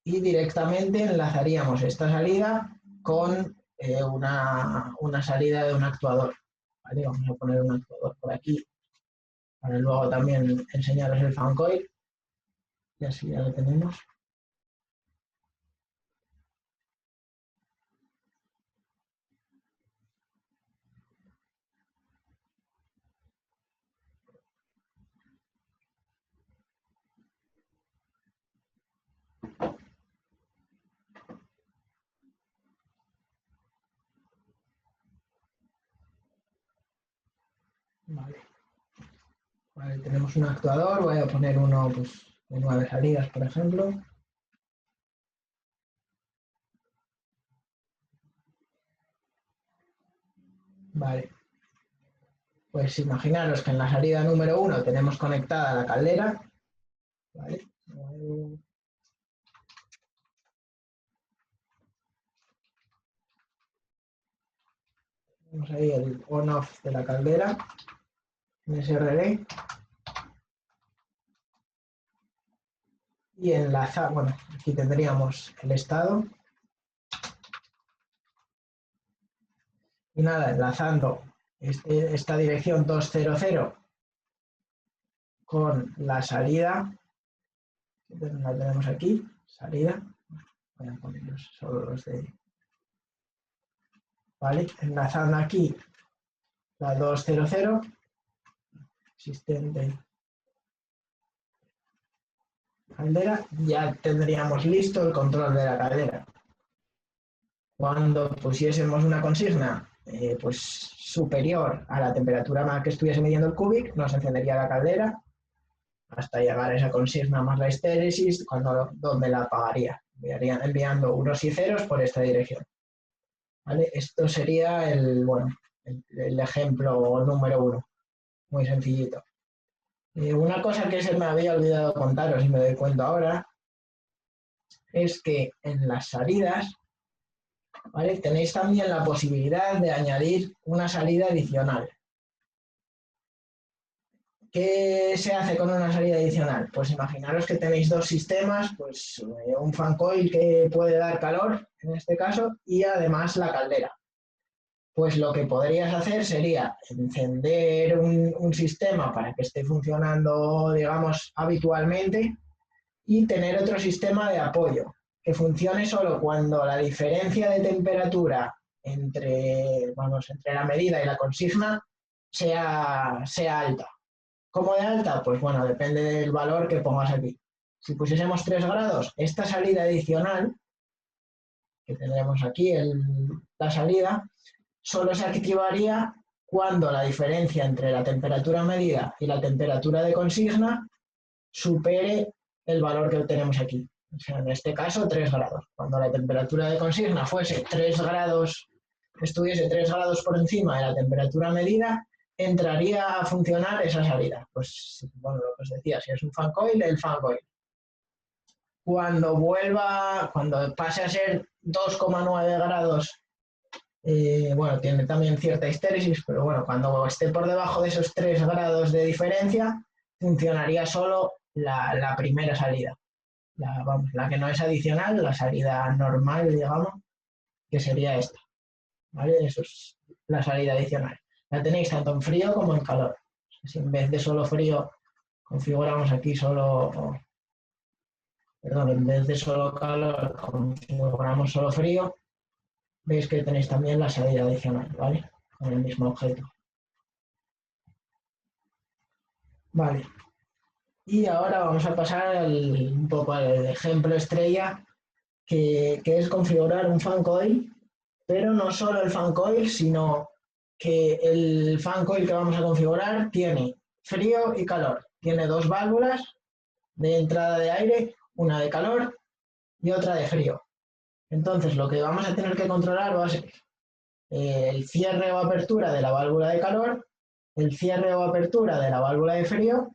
y directamente enlazaríamos esta salida con una salida de un actuador. ¿Vale? Vamos a poner un actuador por aquí para luego también enseñaros el fan coil. Y así ya lo tenemos. Vale, tenemos un actuador, voy a poner uno pues, de 9 salidas, por ejemplo. Vale. Pues imaginaros que en la salida número 1 tenemos conectada la caldera. ¿Vale? Tenemos ahí el on-off de la caldera en ese relé. Y enlazar, bueno, aquí tendríamos el estado. Y nada, enlazando esta dirección 200 con la salida, la tenemos aquí, salida. Voy a poner solo los de... Vale, enlazando aquí la 200, existente caldera, ya tendríamos listo el control de la caldera. Cuando pusiésemos una consigna pues superior a la temperatura a la que estuviese midiendo el cubic, nos encendería la caldera hasta llegar a esa consigna más la histéresis, donde la apagaría. Enviando unos y ceros por esta dirección. ¿Vale? Esto sería el ejemplo número 1. Muy sencillito. Una cosa que se me había olvidado contaros y me doy cuenta ahora es que en las salidas ¿vale? Tenéis también la posibilidad de añadir una salida adicional. ¿Qué se hace con una salida adicional? Pues imaginaros que tenéis dos sistemas, pues un fan coil que puede dar calor, en este caso, y además la caldera. Pues lo que podrías hacer sería encender un sistema para que esté funcionando, digamos, habitualmente y tener otro sistema de apoyo que funcione solo cuando la diferencia de temperatura entre la medida y la consigna sea alta. ¿Cómo de alta? Pues bueno, depende del valor que pongas aquí. Si pusiésemos 3 grados, esta salida adicional, que tendremos aquí la salida, solo se activaría cuando la diferencia entre la temperatura medida y la temperatura de consigna supere el valor que tenemos aquí. O sea, en este caso, 3 grados. Cuando la temperatura de consigna fuese 3 grados, estuviese 3 grados por encima de la temperatura medida, entraría a funcionar esa salida. Pues, bueno, lo que os decía, si es un fan coil, el fan coil. Cuando pase a ser 2,9 grados, bueno, tiene también cierta histéresis, pero bueno, cuando esté por debajo de esos 3 grados de diferencia, funcionaría solo la primera salida. La que no es adicional, la salida normal, digamos, que sería esta. ¿Vale? Eso es la salida adicional. La tenéis tanto en frío como en calor. Si en vez de solo frío configuramos aquí en vez de solo calor configuramos solo frío, veis que tenéis también la salida adicional, ¿vale? Con el mismo objeto. Vale. Y ahora vamos a pasar un poco al ejemplo estrella, que es configurar un fan coil, pero no solo el fan coil, sino que el fan coil que vamos a configurar tiene frío y calor. Tiene dos válvulas de entrada de aire, una de calor y otra de frío. Entonces, lo que vamos a tener que controlar va a ser el cierre o apertura de la válvula de calor, el cierre o apertura de la válvula de frío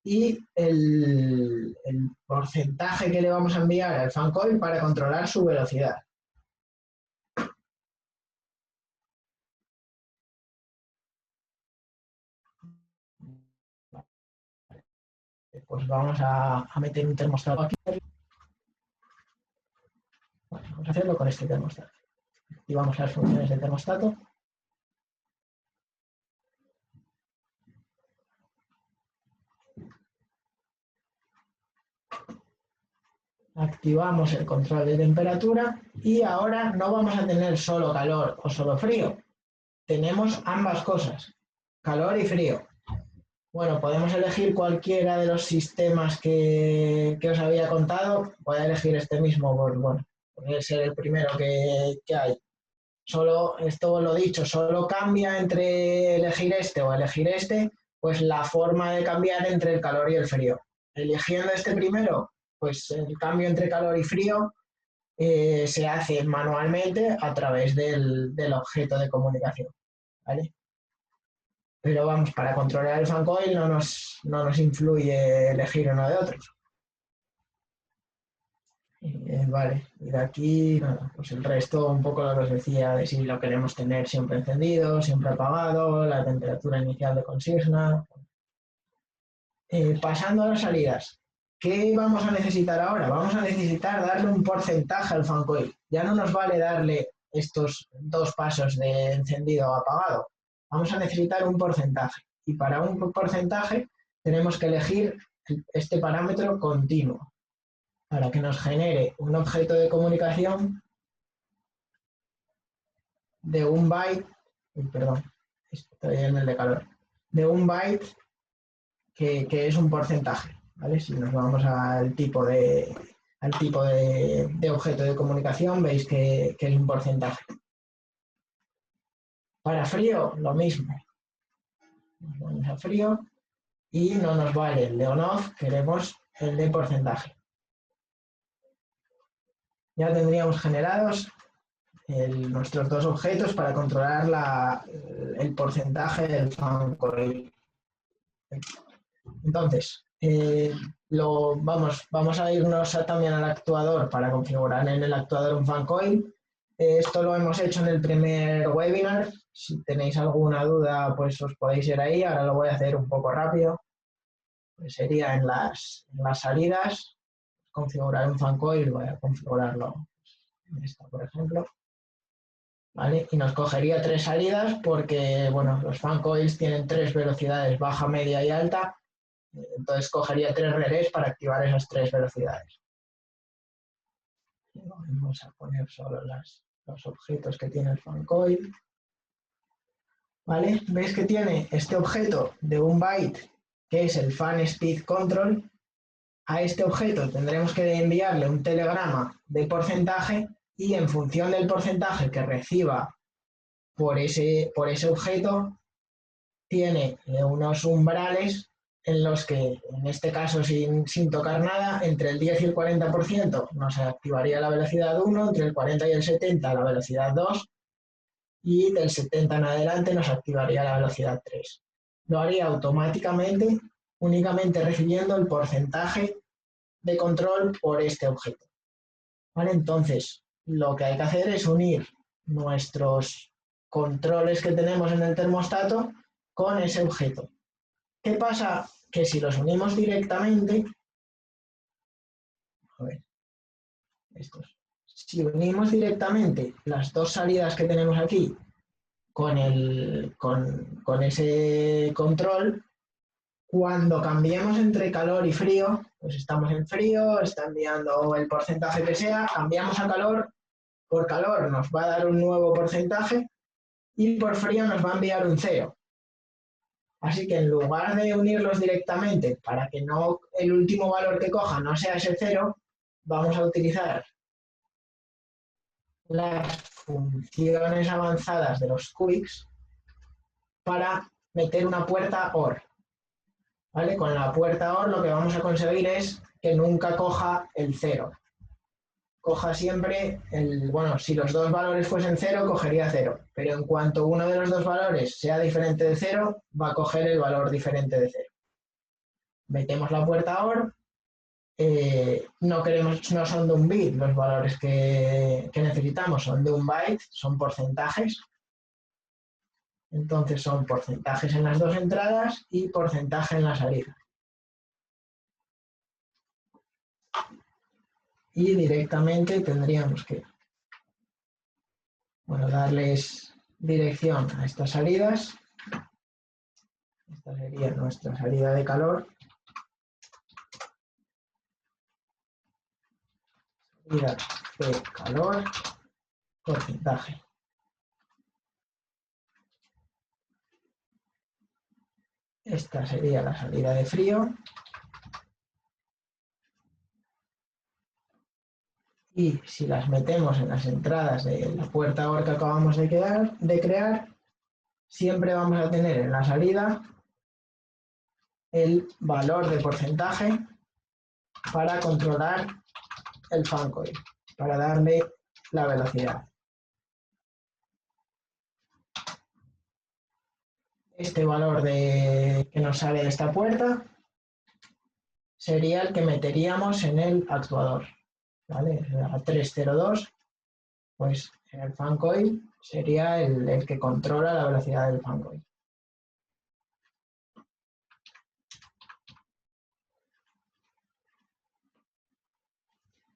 y el porcentaje que le vamos a enviar al fan coil para controlar su velocidad. Pues vamos a meter un termostato aquí. Bueno, vamos a hacerlo con este termostato. Activamos las funciones del termostato. Activamos el control de temperatura y ahora no vamos a tener solo calor o solo frío. Tenemos ambas cosas, calor y frío. Bueno, podemos elegir cualquiera de los sistemas que os había contado. Voy a elegir este mismo, bueno, puede ser el primero que hay. Solo, esto lo dicho, solo cambia entre elegir este o elegir este, pues la forma de cambiar entre el calor y el frío. Eligiendo este primero, pues el cambio entre calor y frío se hace manualmente a través del objeto de comunicación, ¿vale? Pero vamos, para controlar el fan coil no nos influye elegir uno de otros. Vale, y de aquí, nada, pues el resto un poco lo que os decía de si lo queremos tener siempre encendido, siempre apagado, la temperatura inicial de consigna. Pasando a las salidas, ¿qué vamos a necesitar ahora? Vamos a necesitar darle un porcentaje al fan coil. Ya no nos vale darle estos dos pasos de encendido o apagado. Vamos a necesitar un porcentaje. Y para un porcentaje tenemos que elegir este parámetro continuo para que nos genere un objeto de comunicación de 1 byte, perdón, estoy en el de calor, de 1 byte que es un porcentaje, ¿vale? Si nos vamos al tipo de objeto de comunicación, veis que es un porcentaje. Para frío, lo mismo. Nos vamos a frío y no nos vale el de on-off, queremos el de porcentaje. Ya tendríamos generados nuestros dos objetos para controlar el porcentaje del fan coil. Entonces, vamos a irnos también al actuador para configurar en el actuador un fan coil. Esto lo hemos hecho en el primer webinar. Si tenéis alguna duda, pues os podéis ir ahí. Ahora lo voy a hacer un poco rápido. Pues sería en las salidas, configurar un fan coil, voy a configurarlo en esta, por ejemplo. ¿Vale? Y nos cogería 3 salidas porque, bueno, los fan coils tienen 3 velocidades, baja, media y alta. Entonces cogería 3 relés para activar esas 3 velocidades. Vamos a poner solo los objetos que tiene el fan coil. ¿Vale? ¿Veis que tiene este objeto de 1 byte, que es el fan speed control? A este objeto tendremos que enviarle un telegrama de porcentaje y en función del porcentaje que reciba por ese objeto, tiene unos umbrales en los que, en este caso sin tocar nada, entre el 10 y el 40% nos activaría la velocidad 1, entre el 40 y el 70 la velocidad 2 y del 70 en adelante nos activaría la velocidad 3. Lo haría automáticamente, únicamente recibiendo el porcentaje de control por este objeto. ¿Vale? Entonces, lo que hay que hacer es unir nuestros controles que tenemos en el termostato con ese objeto. ¿Qué pasa? Que si los unimos directamente, a ver, si unimos directamente las 2 salidas que tenemos aquí con ese control, cuando cambiemos entre calor y frío, pues estamos en frío, está enviando el porcentaje que sea, cambiamos a calor, por calor nos va a dar un nuevo porcentaje y por frío nos va a enviar un 0. Así que en lugar de unirlos directamente para que no el último valor que coja no sea ese 0, vamos a utilizar las funciones avanzadas de los cubics para meter una puerta OR. ¿Vale? Con la puerta OR lo que vamos a conseguir es que nunca coja el 0. Coja siempre bueno, si los 2 valores fuesen 0, cogería 0. Pero en cuanto uno de los 2 valores sea diferente de 0, va a coger el valor diferente de 0. Metemos la puerta OR. No son de 1 bit los valores que necesitamos, son de 1 byte, son porcentajes. Entonces son porcentajes en las 2 entradas y porcentaje en la salida. Y directamente tendríamos que darles dirección a estas salidas. Esta sería nuestra salida de calor. Salida de calor, porcentaje. Esta sería la salida de frío. Y si las metemos en las entradas de la puerta OR que acabamos de crear, siempre vamos a tener en la salida el valor de porcentaje para controlar el fan coil, para darle la velocidad. Este valor que nos sale de esta puerta sería el que meteríamos en el actuador. ¿Vale? A 302, pues en el fan coil sería el que controla la velocidad del fan coil.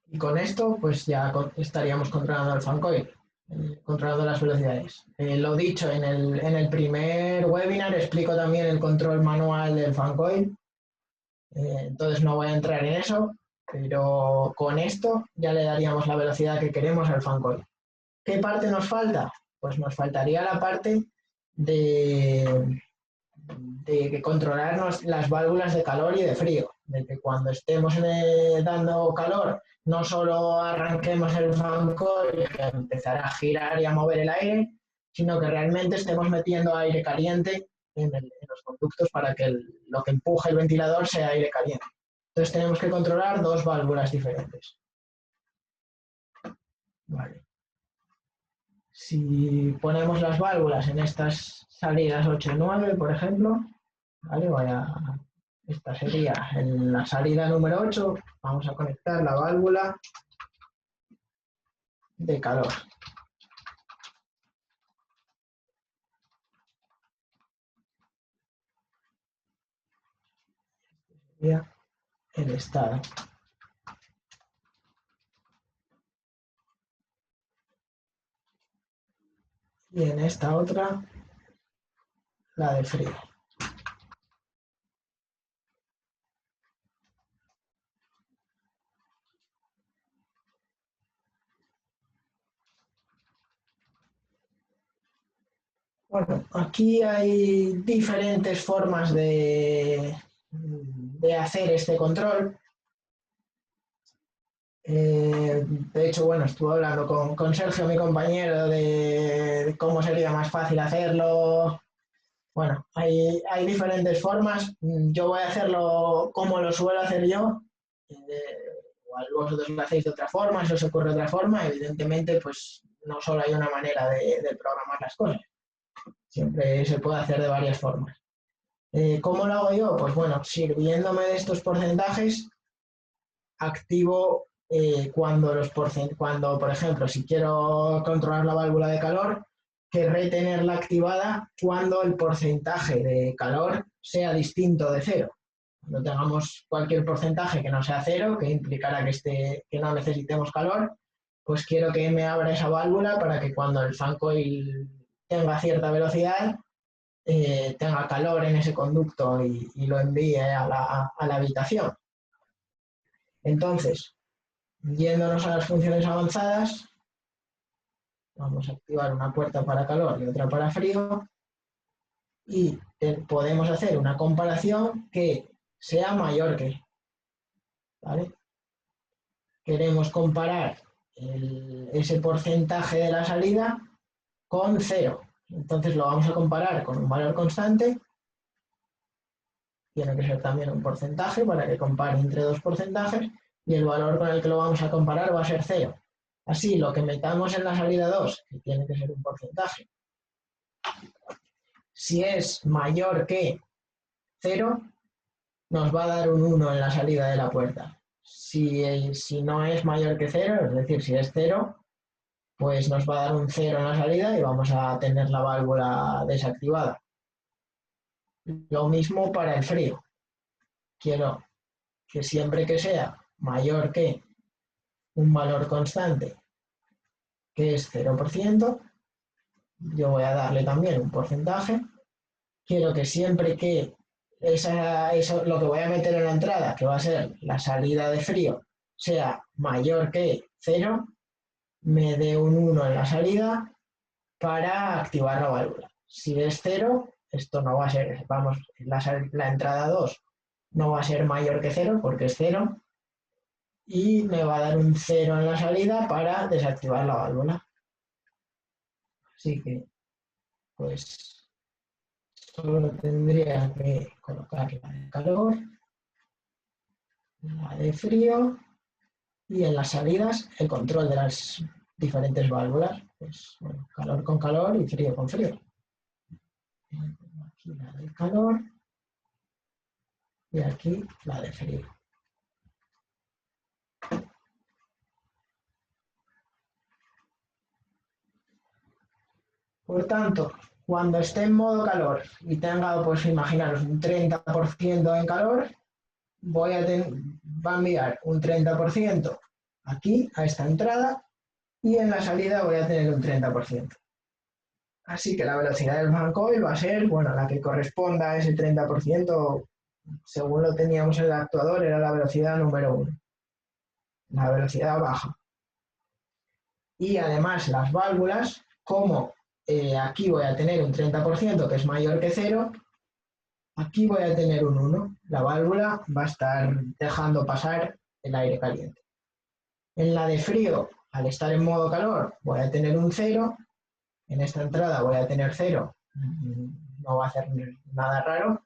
Y con esto, pues ya estaríamos controlando el fan coil, controlando las velocidades. Lo dicho, en el primer webinar explico también el control manual del fan coil. Entonces no voy a entrar en eso, pero con esto ya le daríamos la velocidad que queremos al fan coil. ¿Qué parte nos falta? Pues nos faltaría la parte de controlar las válvulas de calor y de frío, de que cuando estemos dando calor no solo arranquemos el fan coil y empezará a girar y a mover el aire, sino que realmente estemos metiendo aire caliente en los conductos para que lo que empuje el ventilador sea aire caliente. Entonces tenemos que controlar 2 válvulas diferentes. Vale. Si ponemos las válvulas en estas salidas 8 y 9, por ejemplo, ¿vale? Esta sería en la salida número 8, vamos a conectar la válvula de calor. sería el estado. Y en esta otra, la de frío. Bueno, aquí hay diferentes formas de hacer este control. De hecho, bueno, estuve hablando con Sergio, mi compañero, de cómo sería más fácil hacerlo. Bueno, hay diferentes formas. Yo voy a hacerlo como lo suelo hacer yo. Igual vosotros lo hacéis de otra forma, si os ocurre otra forma. Evidentemente, pues no solo hay una manera de programar las cosas. Siempre se puede hacer de varias formas. ¿Cómo lo hago yo? Pues bueno, sirviéndome de estos porcentajes, activo cuando, por ejemplo, si quiero controlar la válvula de calor, querré tenerla activada cuando el porcentaje de calor sea distinto de cero. Cuando tengamos cualquier porcentaje que no sea cero, que implicará que no necesitemos calor, pues quiero que me abra esa válvula para que cuando el fan coil tenga cierta velocidad, tenga calor en ese conducto y lo envíe a la habitación. Entonces, yéndonos a las funciones avanzadas, vamos a activar una puerta para calor y otra para frío y podemos hacer una comparación que sea mayor que, ¿vale? Queremos comparar ese porcentaje de la salida con cero. Entonces lo vamos a comparar con un valor constante. Tiene que ser también un porcentaje para que compare entre dos porcentajes y el valor con el que lo vamos a comparar va a ser cero. Así, lo que metamos en la salida 2, que tiene que ser un porcentaje, si es mayor que 0, nos va a dar un 1 en la salida de la puerta. Si no es mayor que 0, es decir, si es 0, pues nos va a dar un 0 en la salida y vamos a tener la válvula desactivada. Lo mismo para el frío. Quiero que siempre que sea mayor que un valor constante, que es 0%, yo voy a darle también un porcentaje. Quiero que siempre que eso, lo que voy a meter en la entrada, que va a ser la salida de frío, sea mayor que 0, me dé un 1 en la salida para activar la válvula. Si es 0, esto no va a ser, vamos, la entrada 2 no va a ser mayor que 0 porque es 0 y me va a dar un 0 en la salida para desactivar la válvula. Así que, pues, solo tendría que colocar la de calor, la de frío y en las salidas el control de las diferentes válvulas. Pues, bueno, calor con calor y frío con frío. Aquí la de calor y aquí la de frío. Por tanto, cuando esté en modo calor y tenga, pues imaginaros, un 30% en calor, va a enviar un 30% aquí, a esta entrada, y en la salida voy a tener un 30%. Así que la velocidad del fan coil va a ser, bueno, la que corresponda a ese 30%, según lo teníamos en el actuador, era la velocidad número 1, la velocidad baja. Y además las válvulas, como aquí voy a tener un 30% que es mayor que 0, aquí voy a tener un 1. La válvula va a estar dejando pasar el aire caliente. En la de frío, al estar en modo calor, voy a tener un 0. En esta entrada voy a tener 0. No va a hacer nada raro.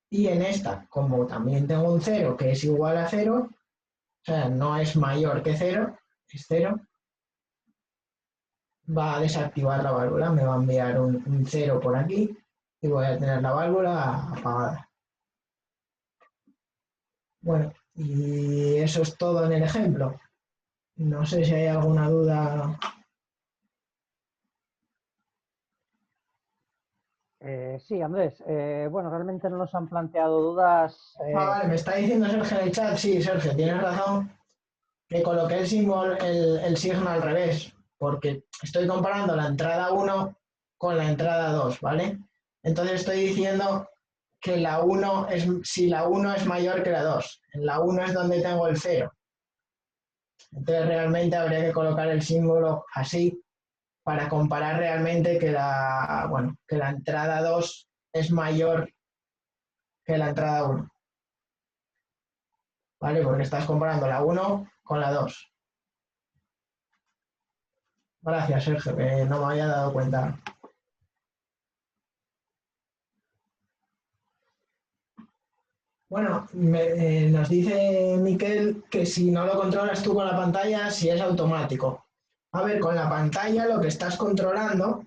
Y en esta, como también tengo un 0 que es igual a 0, o sea, no es mayor que 0, es 0, va a desactivar la válvula, me va a enviar un 0 por aquí y voy a tener la válvula apagada. Bueno, y eso es todo en el ejemplo. No sé si hay alguna duda. Sí, Andrés. Bueno, realmente no nos han planteado dudas. Vale, me está diciendo Sergio en el chat, sí, Sergio, tienes razón, que coloqué el símbolo, el signo al revés, porque estoy comparando la entrada 1 con la entrada 2, ¿vale? Entonces estoy diciendo que la 1 es, si la 1 es mayor que la 2, en la 1 es donde tengo el 0. Entonces realmente habría que colocar el símbolo así para comparar realmente que la entrada 2 es mayor que la entrada 1, ¿vale? Porque estás comparando la 1 con la 2. Gracias, Sergio, que no me había dado cuenta. Bueno, nos dice Miquel que si no lo controlas tú con la pantalla, si es automático. A ver, con la pantalla lo que estás controlando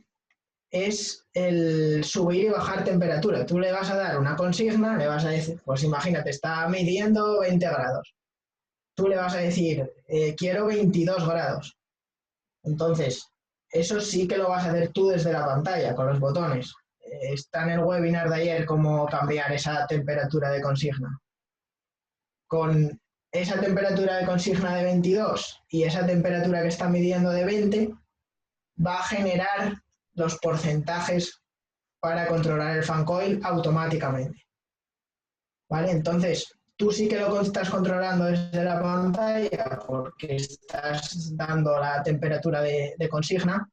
es el subir y bajar temperatura. Tú le vas a dar una consigna, le vas a decir, pues imagínate, está midiendo 20 grados. Tú le vas a decir, quiero 22 grados. Entonces, eso sí que lo vas a hacer tú desde la pantalla, con los botones. Está en el webinar de ayer cómo cambiar esa temperatura de consigna. Con esa temperatura de consigna de 22 y esa temperatura que está midiendo de 20, va a generar los porcentajes para controlar el fan coil automáticamente. ¿Vale? Entonces, tú sí que lo estás controlando desde la pantalla porque estás dando la temperatura de consigna.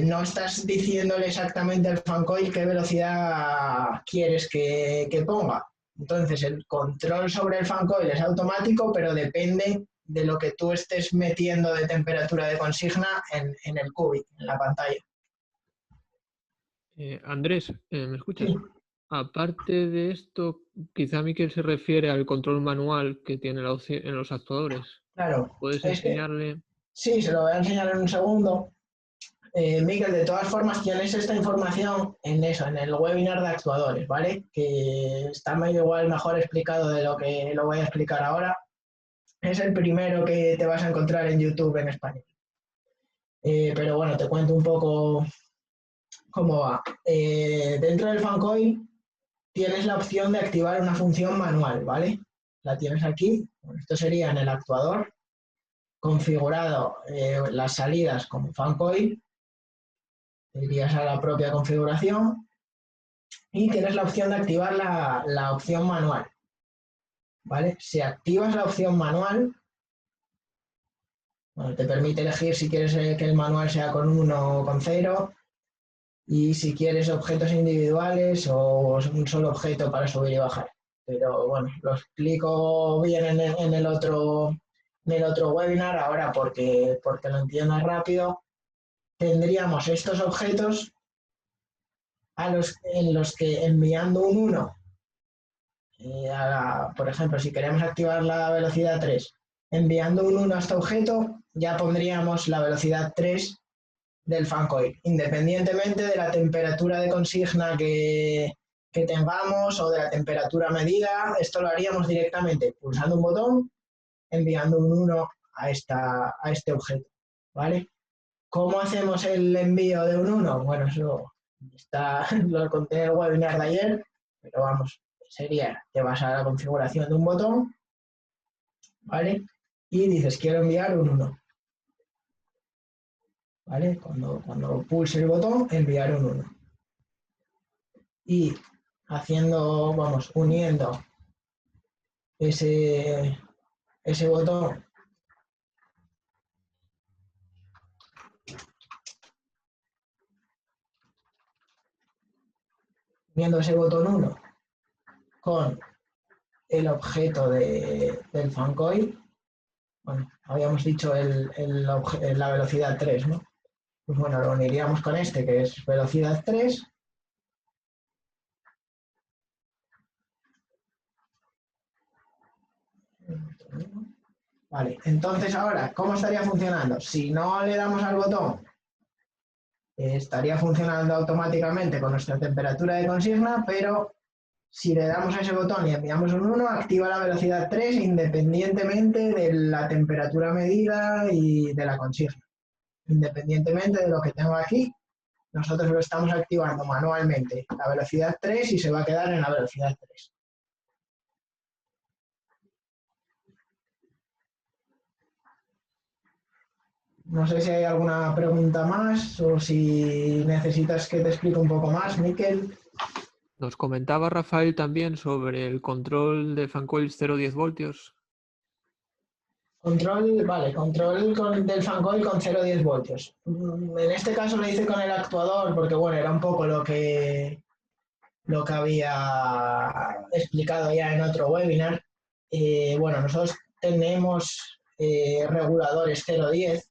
No estás diciéndole exactamente al fan coil qué velocidad quieres que ponga. Entonces, el control sobre el fan coil es automático, pero depende de lo que tú estés metiendo de temperatura de consigna en el cubic, en la pantalla. Andrés, ¿me escuchas? Sí. Aparte de esto, quizá Miquel se refiere al control manual que tiene en los actuadores. Claro. ¿Puedes Es que, enseñarle? sí, se lo voy a enseñar en un segundo. Miguel, de todas formas, tienes esta información en eso, en el webinar de actuadores, ¿vale? Que está medio igual mejor explicado de lo que lo voy a explicar ahora. Es el primero que te vas a encontrar en YouTube en español. Pero bueno, te cuento un poco cómo va. Dentro del fancoil tienes la opción de activar una función manual, ¿vale? La tienes aquí. Bueno, esto sería en el actuador, configurado las salidas como fancoil. Irías a la propia configuración y tienes la opción de activar la opción manual, ¿vale? Si activas la opción manual, bueno, te permite elegir si quieres que el manual sea con 1 o con 0 y si quieres objetos individuales o un solo objeto para subir y bajar. Pero bueno, lo explico bien en el otro webinar ahora porque lo entiendas rápido. Tendríamos estos objetos en los que enviando un 1, por ejemplo, si queremos activar la velocidad 3, enviando un 1 a este objeto, ya pondríamos la velocidad 3 del fan coil, independientemente de la temperatura de consigna que tengamos o de la temperatura medida. Esto lo haríamos directamente pulsando un botón, enviando un 1 a este objeto, ¿vale? ¿Cómo hacemos el envío de un 1? Bueno, eso lo conté en el webinar de ayer, pero vamos, sería, te vas a la configuración de un botón, ¿vale? Y dices, quiero enviar un 1, ¿vale? Cuando pulse el botón, enviar un 1. Y uniendo ese botón uniendo ese botón 1 con el objeto del fan coil, bueno, habíamos dicho la velocidad 3, ¿no? Pues bueno, lo uniríamos con este, que es velocidad 3. Vale, entonces ahora, ¿cómo estaría funcionando? Si no le damos al botón, estaría funcionando automáticamente con nuestra temperatura de consigna, pero si le damos a ese botón y enviamos un 1, activa la velocidad 3 independientemente de la temperatura medida y de la consigna. Independientemente de lo que tengo aquí, nosotros lo estamos activando manualmente la velocidad 3 y se va a quedar en la velocidad 3. No sé si hay alguna pregunta más o si necesitas que te explique un poco más, Miquel. Nos comentaba Rafael también sobre el control de fancoils 0,10 voltios. Control del fancoil con 0,10 voltios. En este caso lo hice con el actuador porque, bueno, era un poco lo que había explicado ya en otro webinar. Bueno, nosotros tenemos reguladores 0,10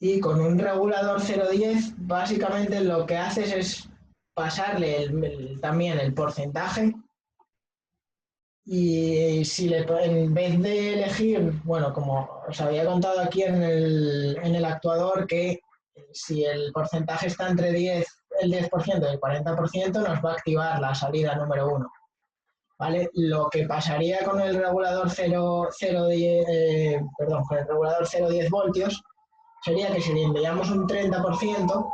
y con un regulador 0,10 básicamente lo que haces es pasarle también el porcentaje. Y si en vez de elegir, bueno, como os había contado aquí en el actuador, que si el porcentaje está entre el 10% y el 40%, nos va a activar la salida número 1. ¿Vale? Lo que pasaría con el regulador 0,10 voltios sería que si le enviamos un 30%,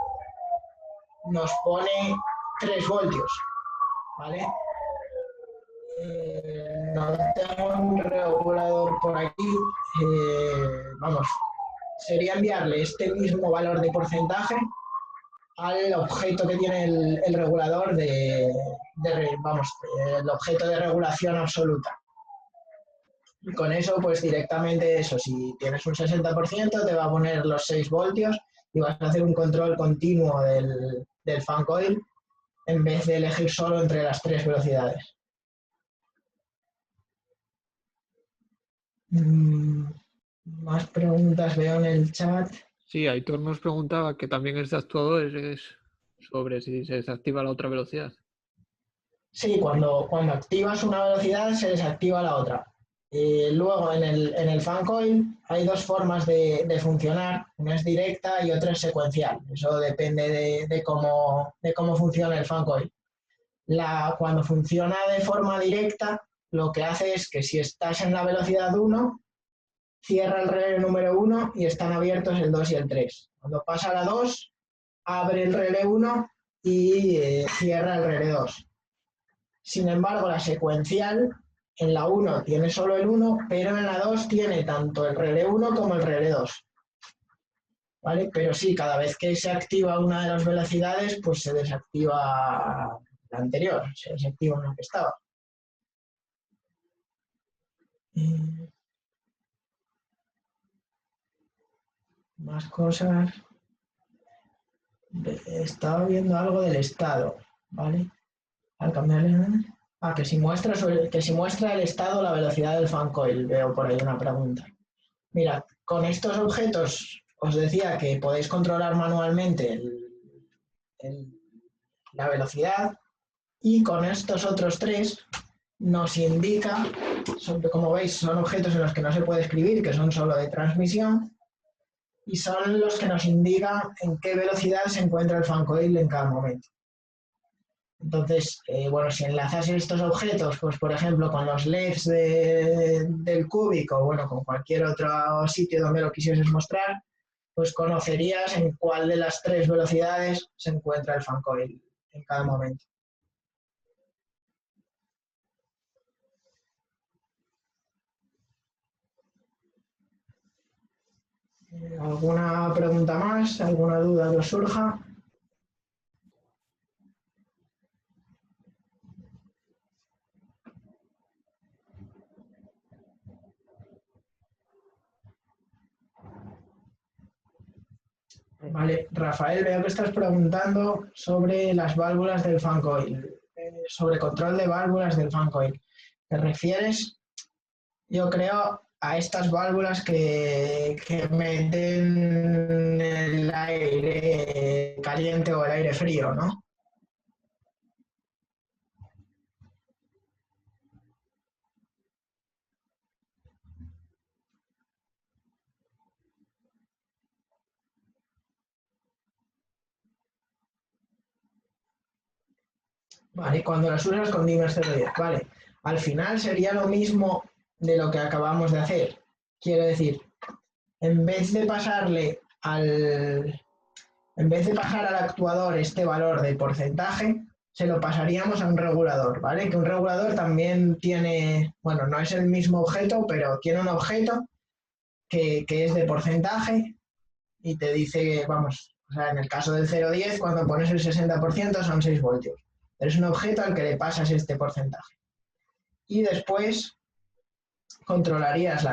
nos pone 3 voltios. ¿Vale? No tengo un regulador por aquí. Vamos, sería enviarle este mismo valor de porcentaje al objeto que tiene el regulador el objeto de regulación absoluta. Y con eso, pues directamente eso, si tienes un 60%, te va a poner los 6 voltios y vas a hacer un control continuo del fan coil en vez de elegir solo entre las 3 velocidades. Más preguntas veo en el chat. Sí, Aitor nos preguntaba, que también es de actuadores, sobre si se desactiva la otra velocidad. Sí, cuando activas una velocidad se desactiva la otra. Luego en el fan coil hay 2 formas de funcionar, una es directa y otra es secuencial. Eso depende de cómo funciona el fan coil. Cuando funciona de forma directa, lo que hace es que si estás en la velocidad 1, cierra el relé número 1 y están abiertos el 2 y el 3. Cuando pasa a la 2, abre el relé 1 y cierra el relé 2. Sin embargo, la secuencial, en la 1 tiene solo el 1, pero en la 2 tiene tanto el relé 1 como el relé 2. ¿Vale? Pero sí, cada vez que se activa una de las velocidades, pues se desactiva la anterior, se desactiva una que estaba. Más cosas. Estaba viendo algo del estado, ¿vale? Al cambiarle... que si muestra el estado, la velocidad del fan coil. Veo por ahí una pregunta. Mira, con estos objetos os decía que podéis controlar manualmente la velocidad, y con estos otros 3 nos indica, como veis, son objetos en los que no se puede escribir, que son solo de transmisión, y son los que nos indican en qué velocidad se encuentra el fan coil en cada momento. Entonces, bueno, si enlazas estos objetos, pues por ejemplo con los LEDs del cúbico, bueno, con cualquier otro sitio donde lo quisieses mostrar, pues conocerías en cuál de las 3 velocidades se encuentra el fan coil en cada momento. ¿Alguna pregunta más? ¿Alguna duda que os surja? Vale, Rafael, veo que estás preguntando sobre las válvulas del fan coil, sobre control de válvulas del fan coil. ¿Te refieres, yo creo, a estas válvulas que meten el aire caliente o el aire frío, ¿no? Vale, cuando las usas con dimmer 0,10, vale. Al final sería lo mismo de lo que acabamos de hacer. Quiero decir, en vez de pasarle en vez de pasar al actuador este valor de porcentaje, se lo pasaríamos a un regulador, ¿vale? Que un regulador también tiene, bueno, no es el mismo objeto, pero tiene un objeto que es de porcentaje y te dice, vamos, o sea, en el caso del 0,10, cuando pones el 60% son 6 voltios. Pero es un objeto al que le pasas este porcentaje. Y después controlarías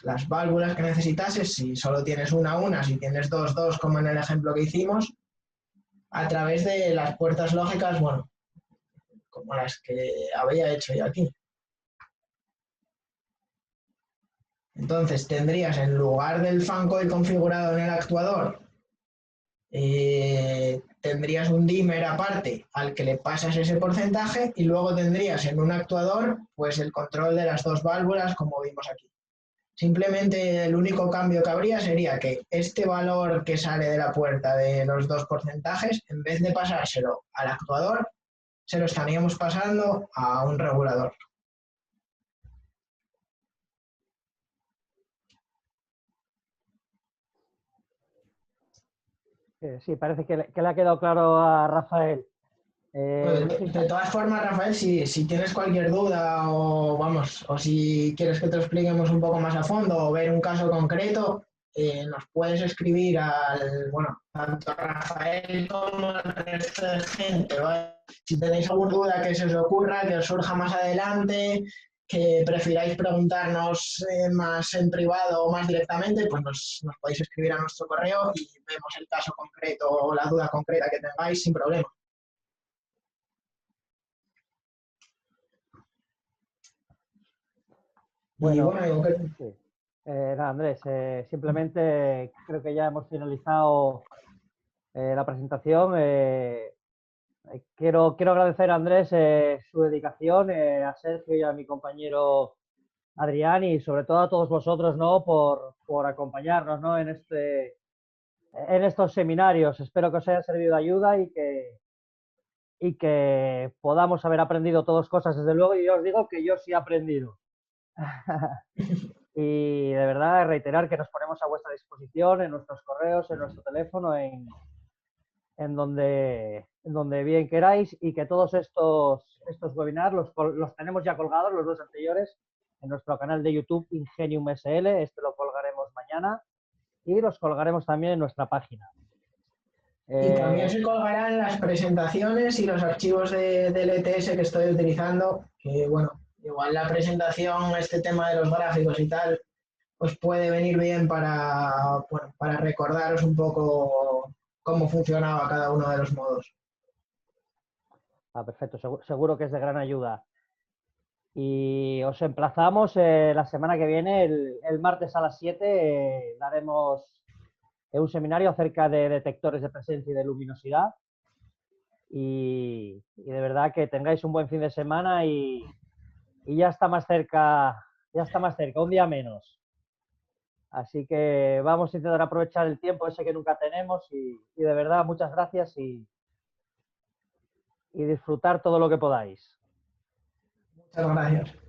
las válvulas que necesitases, si solo tienes una, si tienes dos, como en el ejemplo que hicimos, a través de las puertas lógicas, bueno, como las que había hecho yo aquí. Entonces tendrías, en lugar del fan coil configurado en el actuador, tendrías un dimmer aparte al que le pasas ese porcentaje y luego tendrías en un actuador pues el control de las dos válvulas como vimos aquí. Simplemente el único cambio que habría sería que este valor que sale de la puerta de los dos porcentajes, en vez de pasárselo al actuador, se lo estaríamos pasando a un regulador. Sí, parece que le ha quedado claro a Rafael. De todas formas, Rafael, si tienes cualquier duda o vamos, o si quieres que te lo expliquemos un poco más a fondo o ver un caso concreto, nos puedes escribir bueno, tanto a Rafael como al resto de gente, ¿vale? Si tenéis alguna duda que se os ocurra, que os surja más adelante, que prefiráis preguntarnos más en privado o más directamente, pues nos podéis escribir a nuestro correo y vemos el caso concreto o la duda concreta que tengáis sin problema. Bueno, bueno, sí. Nada, Andrés, simplemente creo que ya hemos finalizado la presentación. Quiero agradecer a Andrés su dedicación, a Sergio y a mi compañero Adrián y sobre todo a todos vosotros, ¿no? por acompañarnos, ¿no? en estos seminarios. Espero que os haya servido de ayuda y que podamos haber aprendido todas cosas, desde luego, y yo os digo que yo sí he aprendido. Y de verdad reiterar que nos ponemos a vuestra disposición en nuestros correos, en nuestro teléfono, en donde bien queráis, y que todos estos webinars los tenemos ya colgados, los dos anteriores, en nuestro canal de YouTube Ingenium SL. Este lo colgaremos mañana y los colgaremos también en nuestra página. Y también se colgarán las presentaciones y los archivos del ETS que estoy utilizando, que bueno, igual la presentación, este tema de los gráficos y tal, pues puede venir bien para recordaros un poco cómo funcionaba cada uno de los modos. Perfecto, seguro que es de gran ayuda. Y os emplazamos la semana que viene, el martes a las 7, daremos un seminario acerca de detectores de presencia y de luminosidad. Y de verdad que tengáis un buen fin de semana y ya está más cerca, un día menos. Así que vamos a intentar aprovechar el tiempo ese que nunca tenemos y de verdad muchas gracias y disfrutar todo lo que podáis. Muchas gracias.